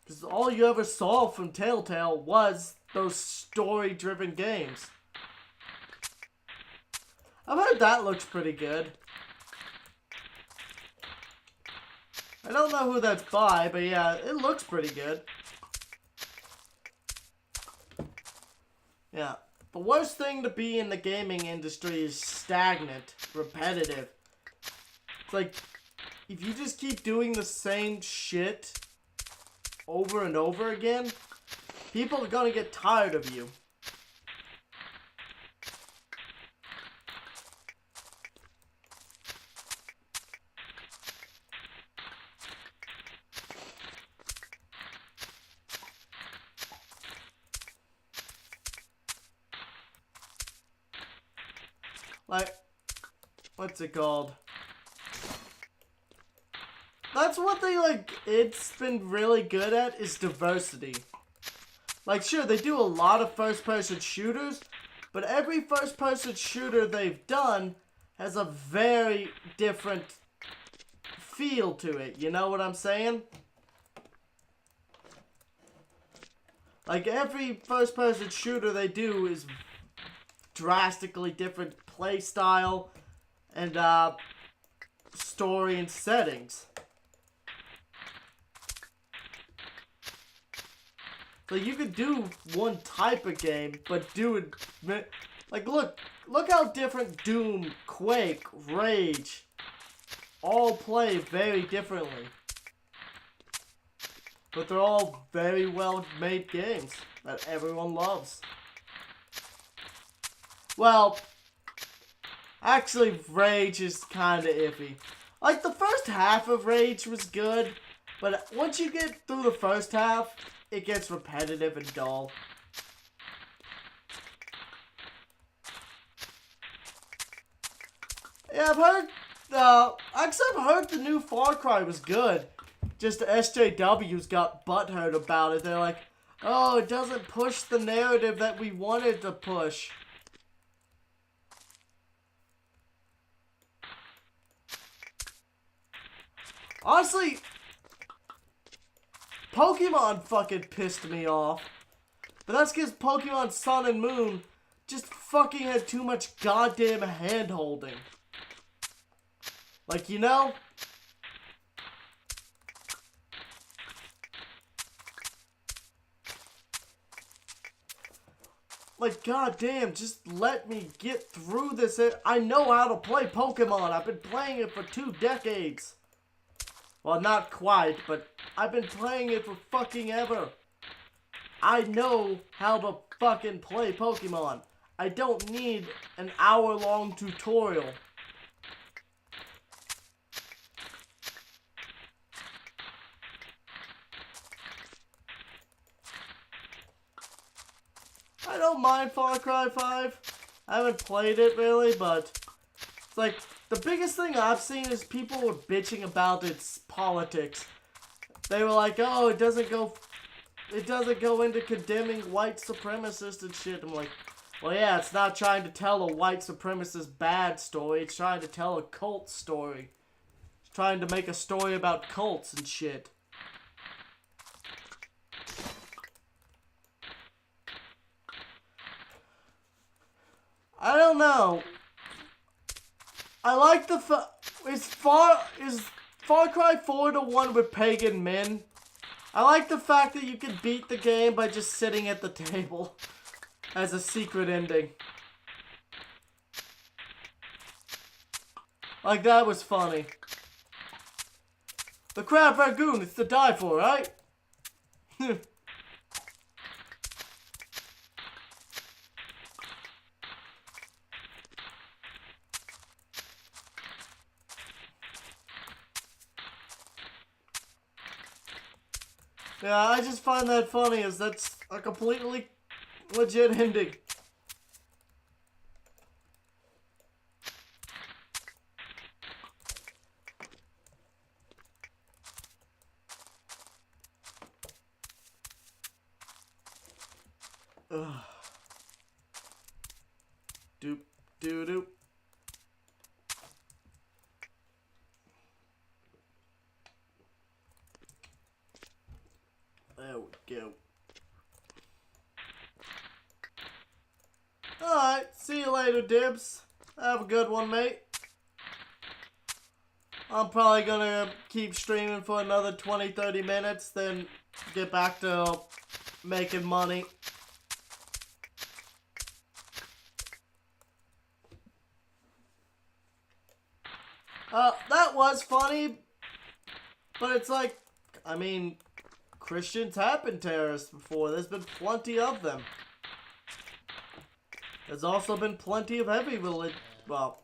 Because all you ever saw from Telltale was those story-driven games. I've heard that looks pretty good. I don't know who that's by, but yeah, it looks pretty good. Yeah. The worst thing to be in the gaming industry is stagnant, repetitive. It's like, if you just keep doing the same shit over and over again, people are gonna get tired of you. Like, what's it called? That's what they, like, it's been really good at, is diversity. Like, sure, they do a lot of first-person shooters, but every first-person shooter they've done has a very different feel to it. You know what I'm saying? Like, every first-person shooter they do is drastically different play style and story and settings. So you could do one type of game, but do it like look how different Doom, Quake, Rage, all play very differently. But they're all very well made games that everyone loves. Well, actually Rage is kinda iffy. Like the first half of Rage was good, but once you get through the first half, it gets repetitive and dull. Yeah, I've heard the new Far Cry was good. Just the SJWs got butthurt about it. They're like, oh, it doesn't push the narrative that we wanted to push. Honestly, Pokemon fucking pissed me off. But that's because Pokemon Sun and Moon just fucking had too much goddamn hand-holding. Like, you know? Like, goddamn, just let me get through this. I know how to play Pokemon. I've been playing it for 2 decades. Well, not quite, but I've been playing it for fucking ever. I know how to fucking play Pokemon. I don't need an hour-long tutorial. I don't mind Far Cry 5. I haven't played it really, but it's like the biggest thing I've seen is people were bitching about its politics. They were like, "Oh, it doesn't go into condemning white supremacists and shit." I'm like, well, yeah, it's not trying to tell a white supremacist bad story. It's trying to tell a cult story. It's trying to make a story about cults and shit. I don't know. I like the is Far Cry 4 the one with Pagan Min? I like the fact that you can beat the game by just sitting at the table as a secret ending. Like, that was funny. The crab ragoon, it's to die for, right? Yeah, I just find that funny, as that's a completely legit ending. Ugh. Doop, doo doop. There we go. Alright, see you later, Dibs. Have a good one, mate. I'm probably gonna keep streaming for another 20-30 minutes, then get back to making money. That was funny, but it's like, I mean, Christians have been terrorists before. There's been plenty of them. There's also been plenty of heavy religion. Well,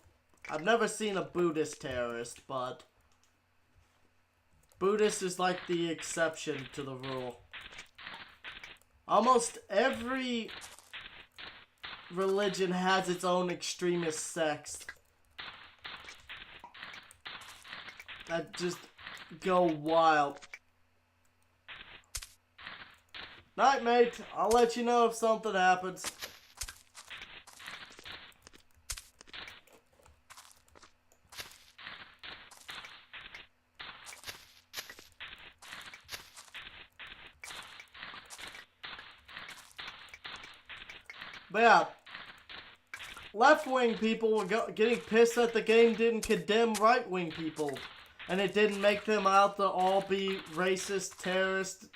I've never seen a Buddhist terrorist, but Buddhist is like the exception to the rule. Almost every religion has its own extremist sects that just go wild. Night, mate. I'll let you know if something happens. But yeah, left-wing people were getting pissed that the game didn't condemn right-wing people. And it didn't make them out to all be racist, terrorist,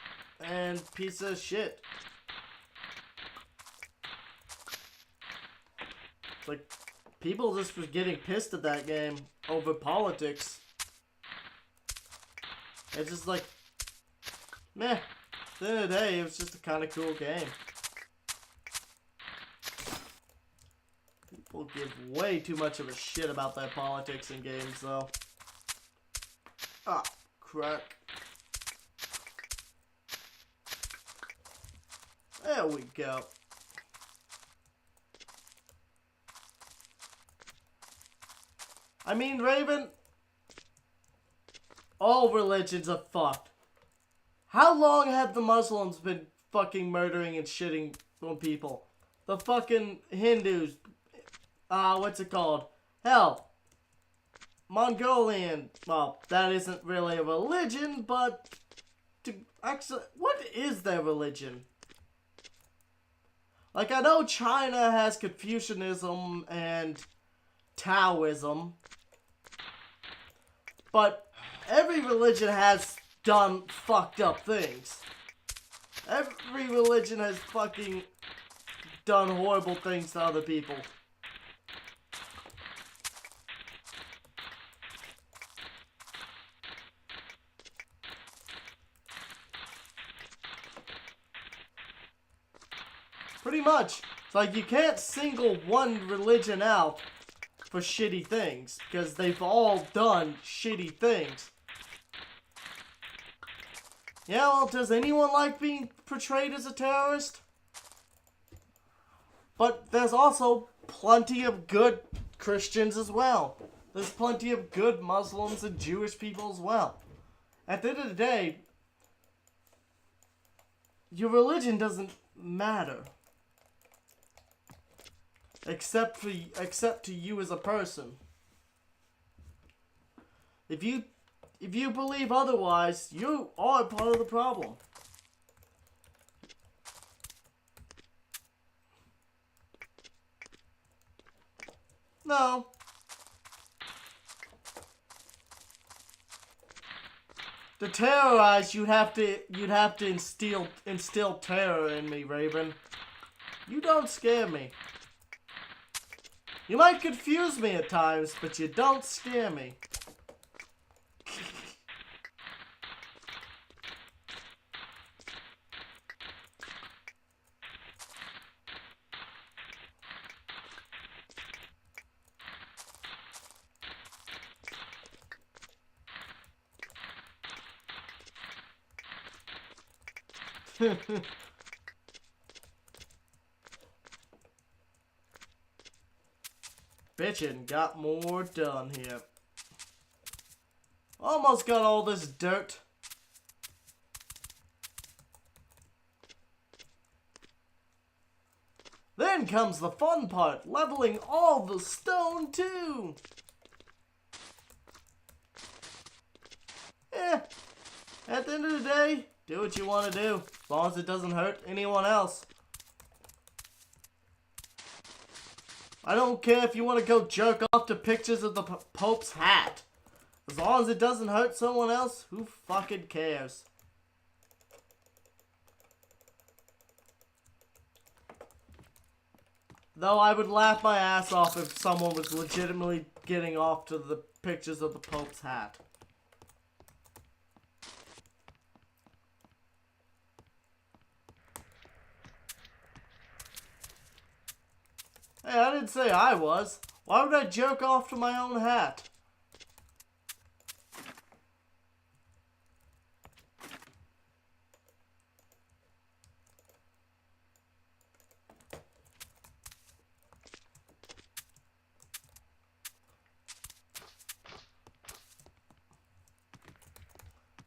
and piece of shit. Like, people just were getting pissed at that game over politics. It's just like, meh. At the end of the day, it was just a kind of cool game. People give way too much of a shit about their politics in games, though. Ah, crack. There we go. I mean, Raven, all religions are fucked. How long have the Muslims been fucking murdering and shitting on people? The fucking Hindus, what's it called? Hell, Mongolian, well, that isn't really a religion, but actually, what is their religion? Like, I know China has Confucianism and Taoism, but every religion has done fucked up things. Every religion has fucking done horrible things to other people. Pretty much. It's like you can't single one religion out for shitty things, because they've all done shitty things. Yeah, well, does anyone like being portrayed as a terrorist? But there's also plenty of good Christians as well. There's plenty of good Muslims and Jewish people as well. At the end of the day, your religion doesn't matter. Except to you as a person. If you believe otherwise, you are part of the problem. No. To terrorize, you'd have to instill terror in me, Raven. You don't scare me. You might confuse me at times, but you don't scare me. Bitchin' got more done here. Almost got all this dirt. Then comes the fun part, leveling all the stone too. At the end of the day, do what you want to do, as long as it doesn't hurt anyone else. I don't care if you want to go jerk off to pictures of the Pope's hat. As long as it doesn't hurt someone else, who fucking cares? Though I would laugh my ass off if someone was legitimately getting off to the pictures of the Pope's hat. Hey, I didn't say I was. Why would I jerk off to my own hat?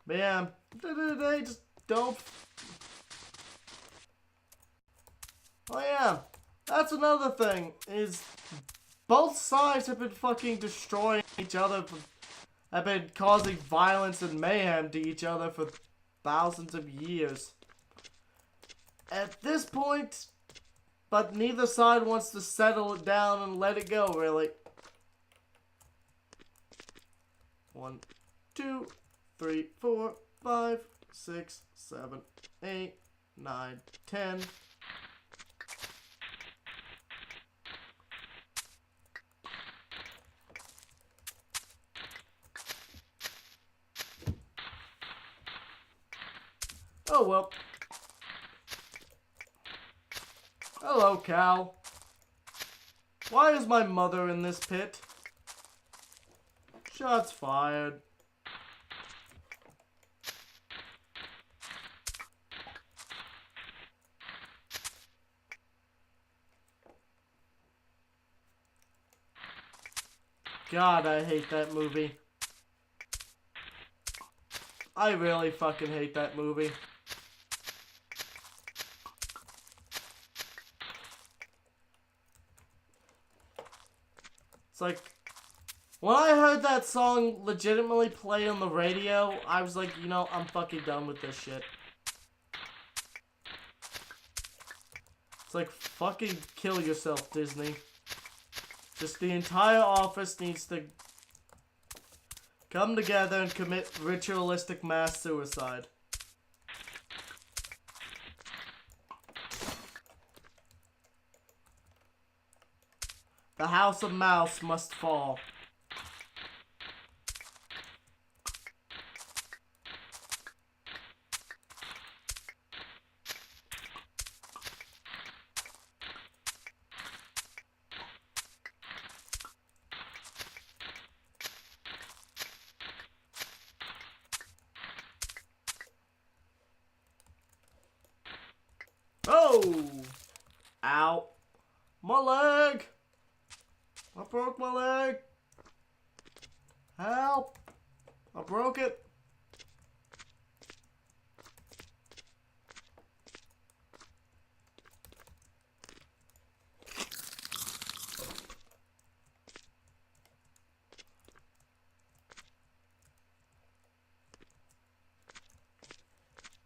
Man, they just don't. Oh yeah. That's another thing, is both sides have been fucking destroying each other, have been causing violence and mayhem to each other for thousands of years. At this point, but neither side wants to settle it down and let it go, really. 1, 2, 3, 4, 5, 6, 7, 8, 9, 10. Oh well. Hello, cow. Why is my mother in this pit? Shots fired. God, I hate that movie. I really fucking hate that movie. It's like, when I heard that song legitimately play on the radio, I was like, you know, I'm fucking done with this shit. It's like, fucking kill yourself, Disney. Just the entire office needs to come together and commit ritualistic mass suicide. The House of Mouse must fall. Oh! Ow. My leg! I broke my leg! Help! I broke it!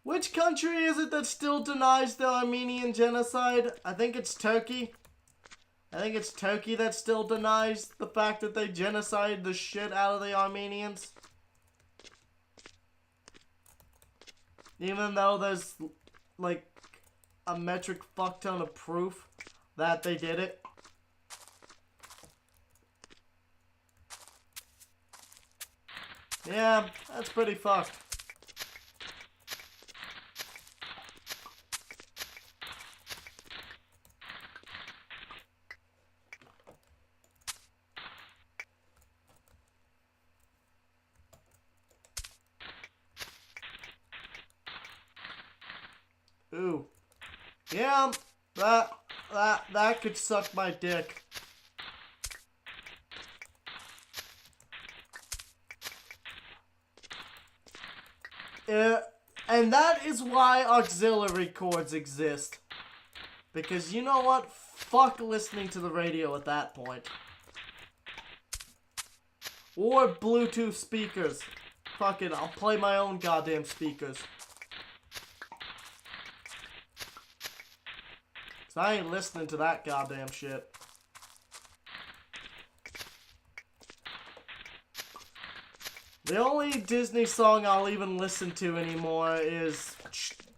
Which country is it that still denies the Armenian genocide? I think it's Turkey. I think it's Turkey that still denies the fact that they genocided the shit out of the Armenians. Even though there's, like, a metric fuck ton of proof that they did it. Yeah, that's pretty fucked. Ooh. Yeah, that could suck my dick. And that is why auxiliary cords exist. Because you know what? Fuck listening to the radio at that point. Or Bluetooth speakers. Fuck it, I'll play my own goddamn speakers. I ain't listening to that goddamn shit. The only Disney song I'll even listen to anymore is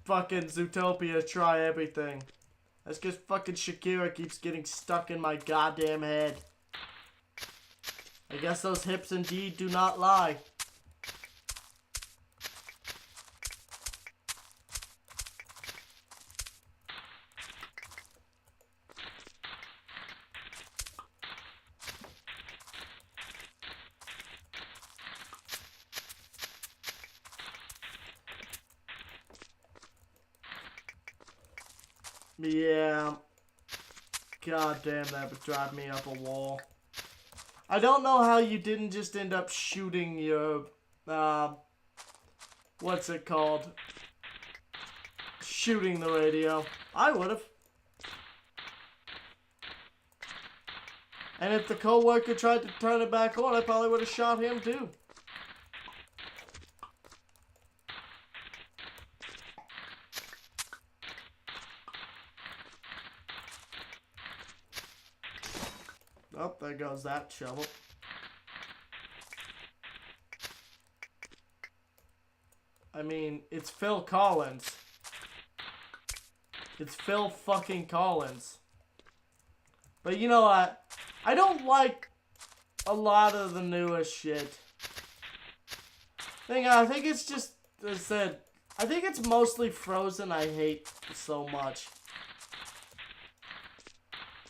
fucking Zootopia, Try Everything. That's because fucking Shakira keeps getting stuck in my goddamn head. I guess those hips indeed do not lie. Yeah. God damn, that would drive me up a wall. I don't know how you didn't just end up shooting your, what's it called? Shooting the radio. I would've. And if the co-worker tried to turn it back on, I probably would've shot him too. Oh, there goes that shovel. I mean, it's Phil Collins. It's Phil fucking Collins. But you know what? I don't like a lot of the newest shit. I think it's just, as I said, I think it's mostly Frozen I hate so much.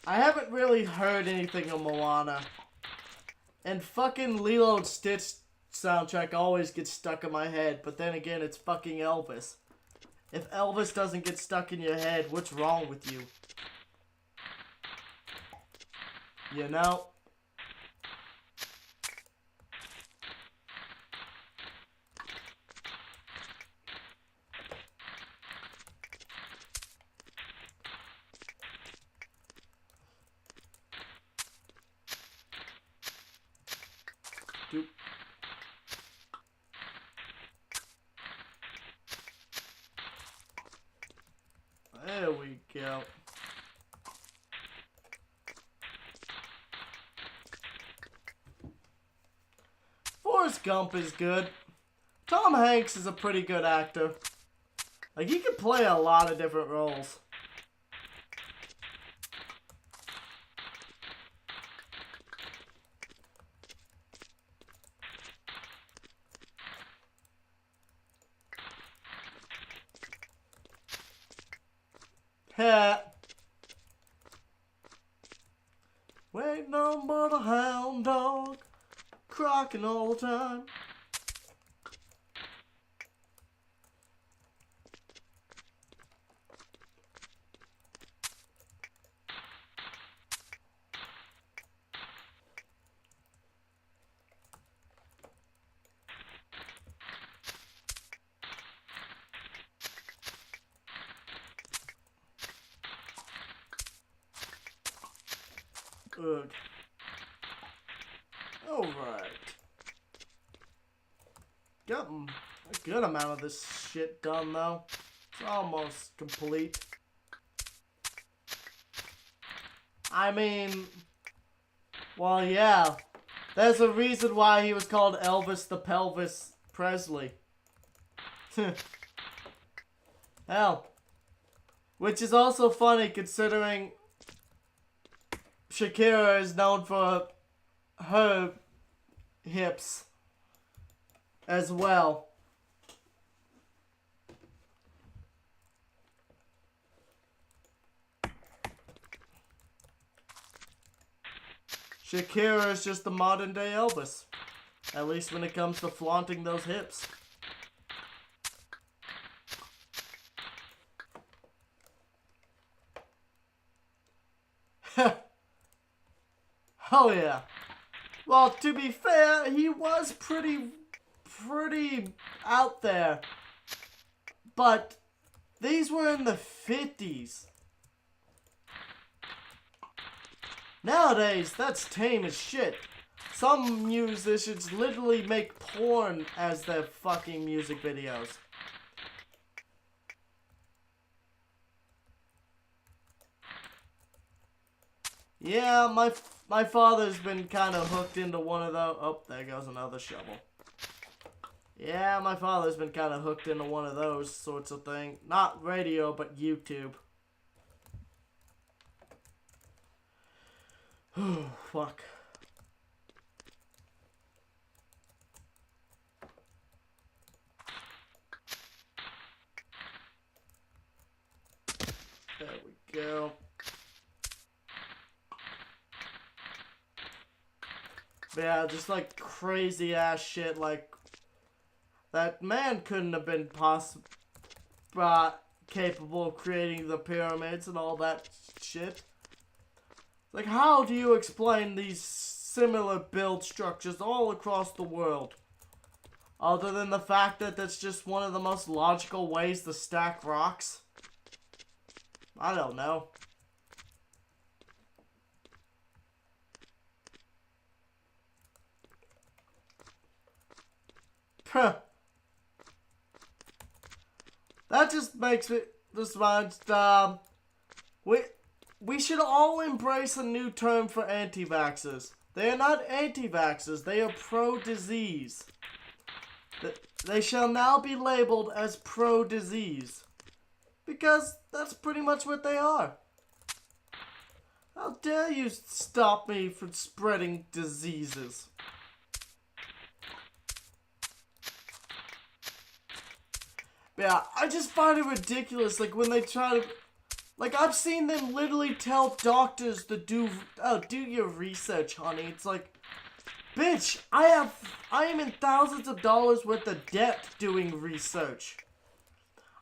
I haven't really heard anything of Moana. And fucking Lilo and Stitch soundtrack always gets stuck in my head, but then again, it's fucking Elvis. If Elvis doesn't get stuck in your head, what's wrong with you? You know? Doop. There we go. Forrest Gump is good. Tom Hanks is a pretty good actor. Like, he can play a lot of different roles. Yeah. Wait no but a hound dog, crocking all the time. Good. Alright. Got a good amount of this shit done, though. It's almost complete. I mean... Well, yeah. There's a reason why he was called Elvis the Pelvis Presley. Hell. Which is also funny, considering... Shakira is known for her hips as well. Shakira is just the modern day Elvis. At least when it comes to flaunting those hips. Oh yeah. Well, to be fair, he was pretty out there. But these were in the 50s. Nowadays, that's tame as shit. Some musicians literally make porn as their fucking music videos. Yeah, my father's been kind of hooked into one of those. Oh, there goes another shovel. Yeah, my father's been kind of hooked into one of those sorts of things. Not radio, but YouTube. Oh, fuck. There we go. Yeah, just like crazy ass shit, like that man couldn't have been capable of creating the pyramids and all that shit. Like, how do you explain these similar build structures all across the world? Other than the fact that that's just one of the most logical ways to stack rocks? I don't know. That just makes me just reminds we should all embrace a new term for anti-vaxxers. They are not anti-vaxxers, they are pro-disease. They shall now be labeled as pro-disease. Because that's pretty much what they are. How dare you stop me from spreading diseases? Yeah, I just find it ridiculous, like, when they try to... Like, I've seen them literally tell doctors to do your research, honey. It's like, bitch, I am in thousands of dollars worth of debt doing research.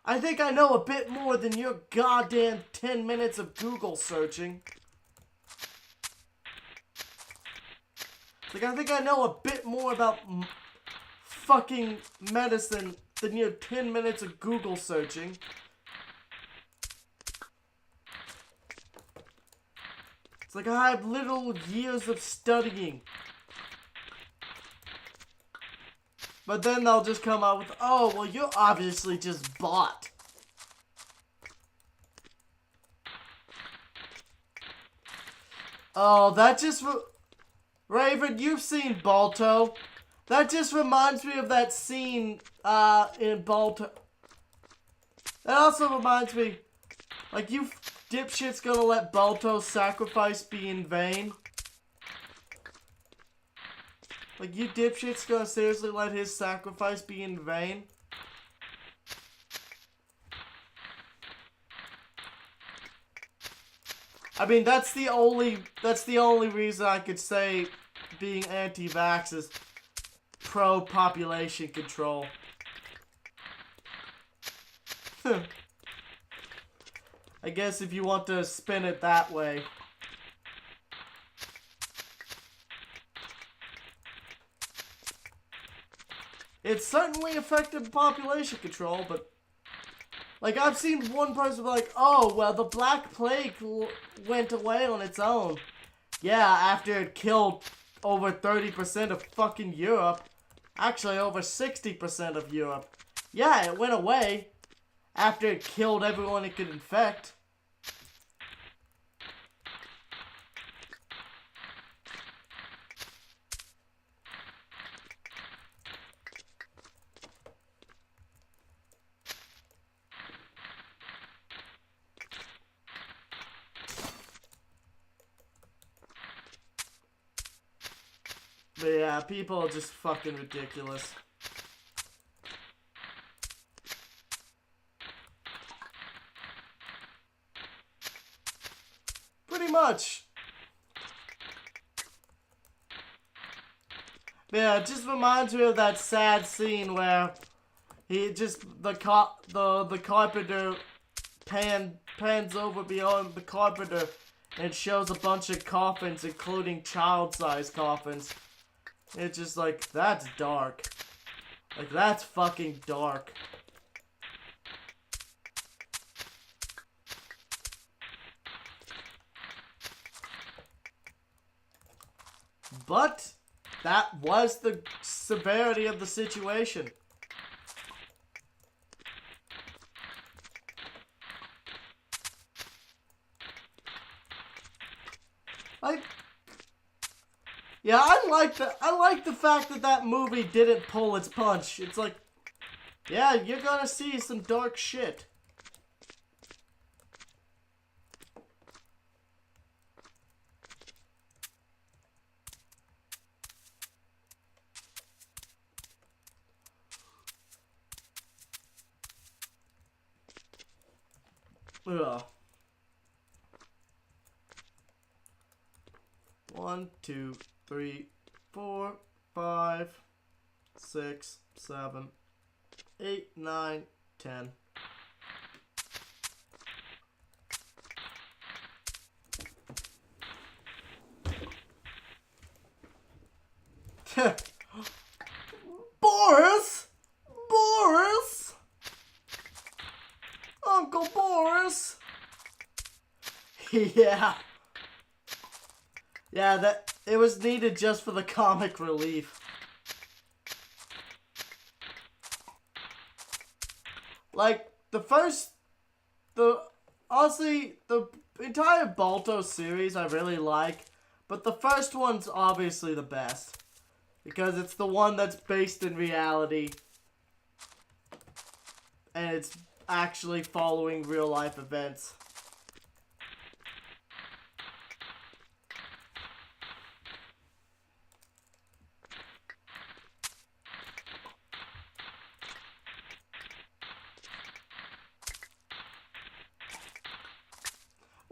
I think I know a bit more than your goddamn 10 minutes of Google searching. Like, I think I know a bit more about fucking medicine than your 10 minutes of Google searching. It's like I have literal years of studying. But then they'll just come out with, oh, well, you're obviously just bought. Oh, that just... Raven, you've seen Balto. That just reminds me of that scene, in Balto. That also reminds me, like, you dipshits gonna let Balto's sacrifice be in vain? Like, you dipshits gonna seriously let his sacrifice be in vain? I mean, that's the only reason I could say being anti-vax is pro-population control. I guess if you want to spin it that way. It's certainly affected population control, but... Like, I've seen one person be like, oh, well, the Black Plague went away on its own. Yeah, after it killed over 30% of fucking Europe. Actually, over 60% of Europe. Yeah, it went away after it killed everyone it could infect. But yeah, people are just fucking ridiculous. Pretty much. But yeah, it just reminds me of that sad scene where he just the carpenter pans over beyond the carpenter and shows a bunch of coffins, including child-sized coffins. It's just like, that's dark. Like, that's fucking dark. But that was the severity of the situation. Yeah, I like the fact that that movie didn't pull its punch. It's like, yeah, you're gonna see some dark shit. Ugh. 1, 2, 3, 4, 5, 6, 7, 8, 9, 10. Boris! Boris! Uncle Boris! Yeah. Yeah, that it was needed just for the comic relief. Like, honestly, the entire Balto series I really like, but the first one's obviously the best. Because it's the one that's based in reality. And it's actually following real life events.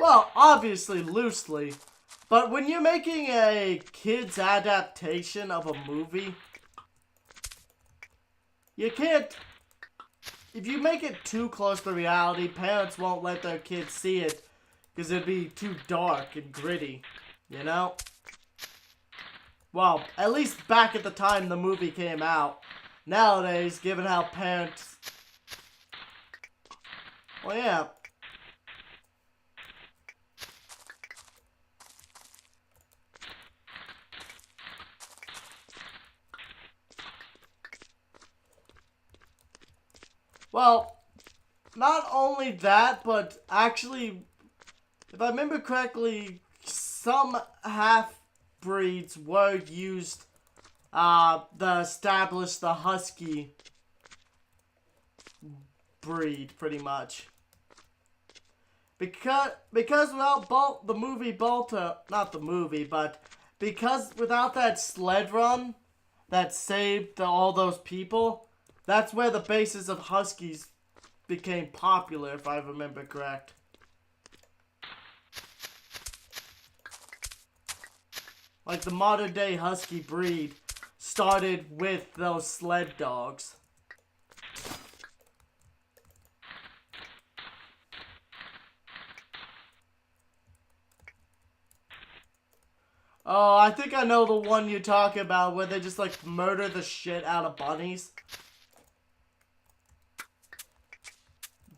Well, obviously loosely. But when you're making a kid's adaptation of a movie, you can't... If you make it too close to reality, parents won't let their kids see it because it'd be too dark and gritty, you know? Well, at least back at the time the movie came out. Nowadays, given how parents... Well, yeah. Well, not only that, but actually, if I remember correctly, some half-breeds were used to establish the husky breed, pretty much. Because without the movie Balto, not the movie, but because without that sled run that saved all those people, that's where the basis of huskies became popular, if I remember correct. Like the modern day husky breed started with those sled dogs. Oh, I think I know the one you're talking about where they just like murder the shit out of bunnies.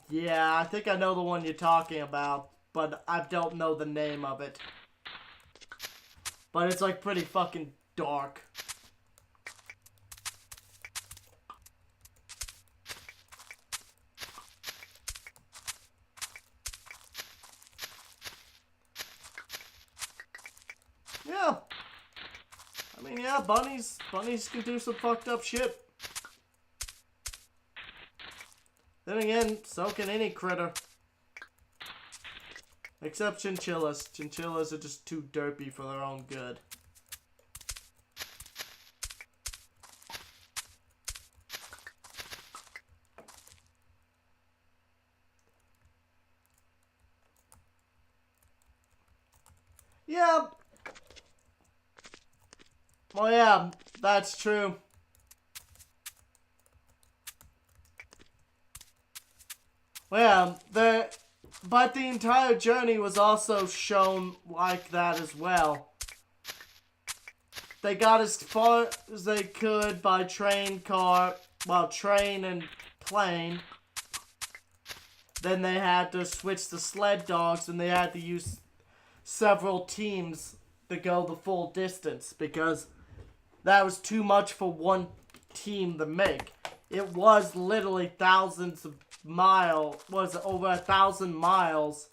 Yeah, I think I know the one you're talking about, but I don't know the name of it. But it's like pretty fucking dark. Yeah. I mean, yeah, bunnies can do some fucked up shit. Then again, so can any critter. Except chinchillas. Chinchillas are just too derpy for their own good. Yeah. Well, yeah, that's true. Well, yeah, but the entire journey was also shown like that as well. They got as far as they could by train and plane. Then they had to switch to sled dogs, and they had to use several teams to go the full distance because that was too much for one team to make. It was literally thousands of miles, was over 1,000 miles.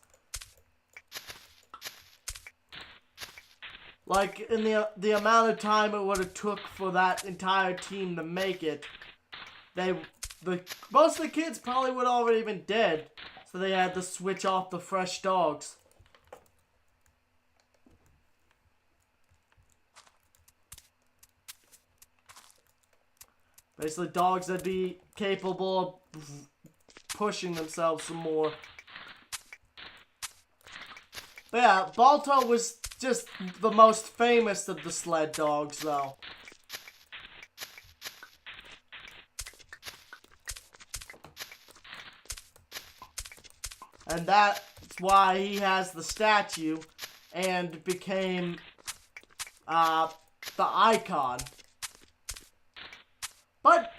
Like, in the amount of time it would have took for that entire team to make it, most of the kids probably would have already been dead, so they had to switch off the fresh dogs. Basically, dogs that'd be capable of pushing themselves some more. But yeah, Balto was just the most famous of the sled dogs, though. And that's why he has the statue and became the icon. But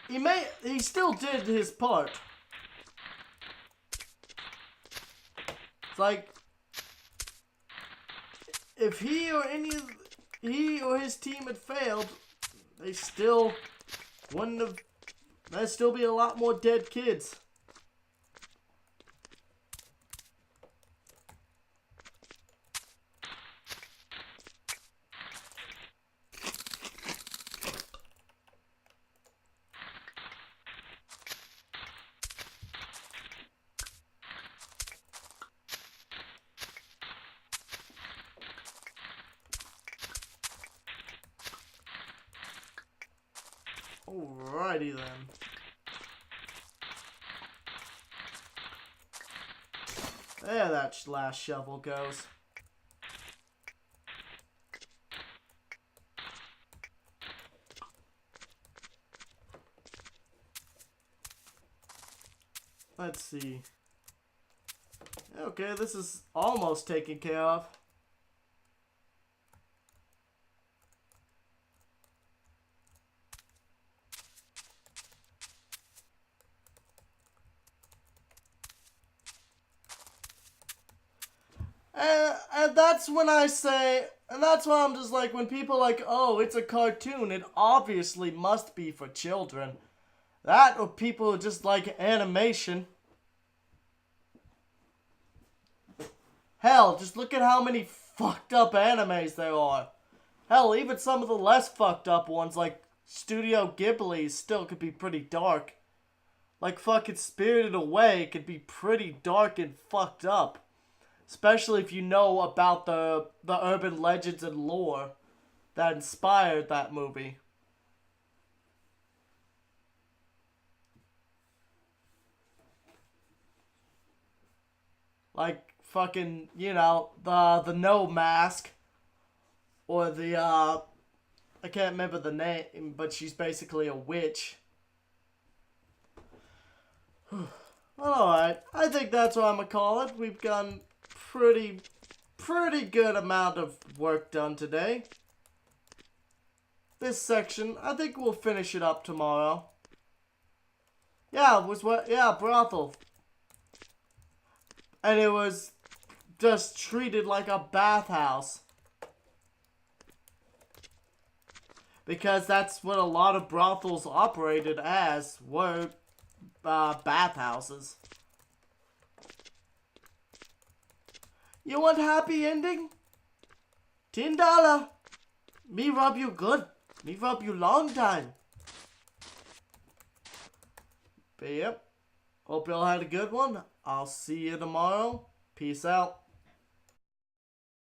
he still did his part. It's like, if he or his team had failed, they still wouldn't have. There'd still be a lot more dead kids. Alrighty then. There that last shovel goes. Let's see. Okay, this is almost taken care of. And that's when I say, and that's why I'm just like, when people are like, oh, it's a cartoon, it obviously must be for children. That or people who just like animation. Hell, just look at how many fucked up animes there are. Hell, even some of the less fucked up ones, like Studio Ghibli, still could be pretty dark. Like fucking Spirited Away could be pretty dark and fucked up. Especially if you know about the urban legends and lore that inspired that movie. Like fucking, you know, the No Mask. Or the, I can't remember the name, but she's basically a witch. Well, alright. I think that's what I'm gonna call it. We've gotten pretty good amount of work done today. This section, I think we'll finish it up tomorrow. Yeah, it was what? Yeah, brothel. And it was just treated like a bathhouse. Because that's what a lot of brothels operated as, were bathhouses. You want happy ending? $10. Me rub you good. Me rub you long time. But yep. Hope y'all had a good one. I'll see you tomorrow. Peace out.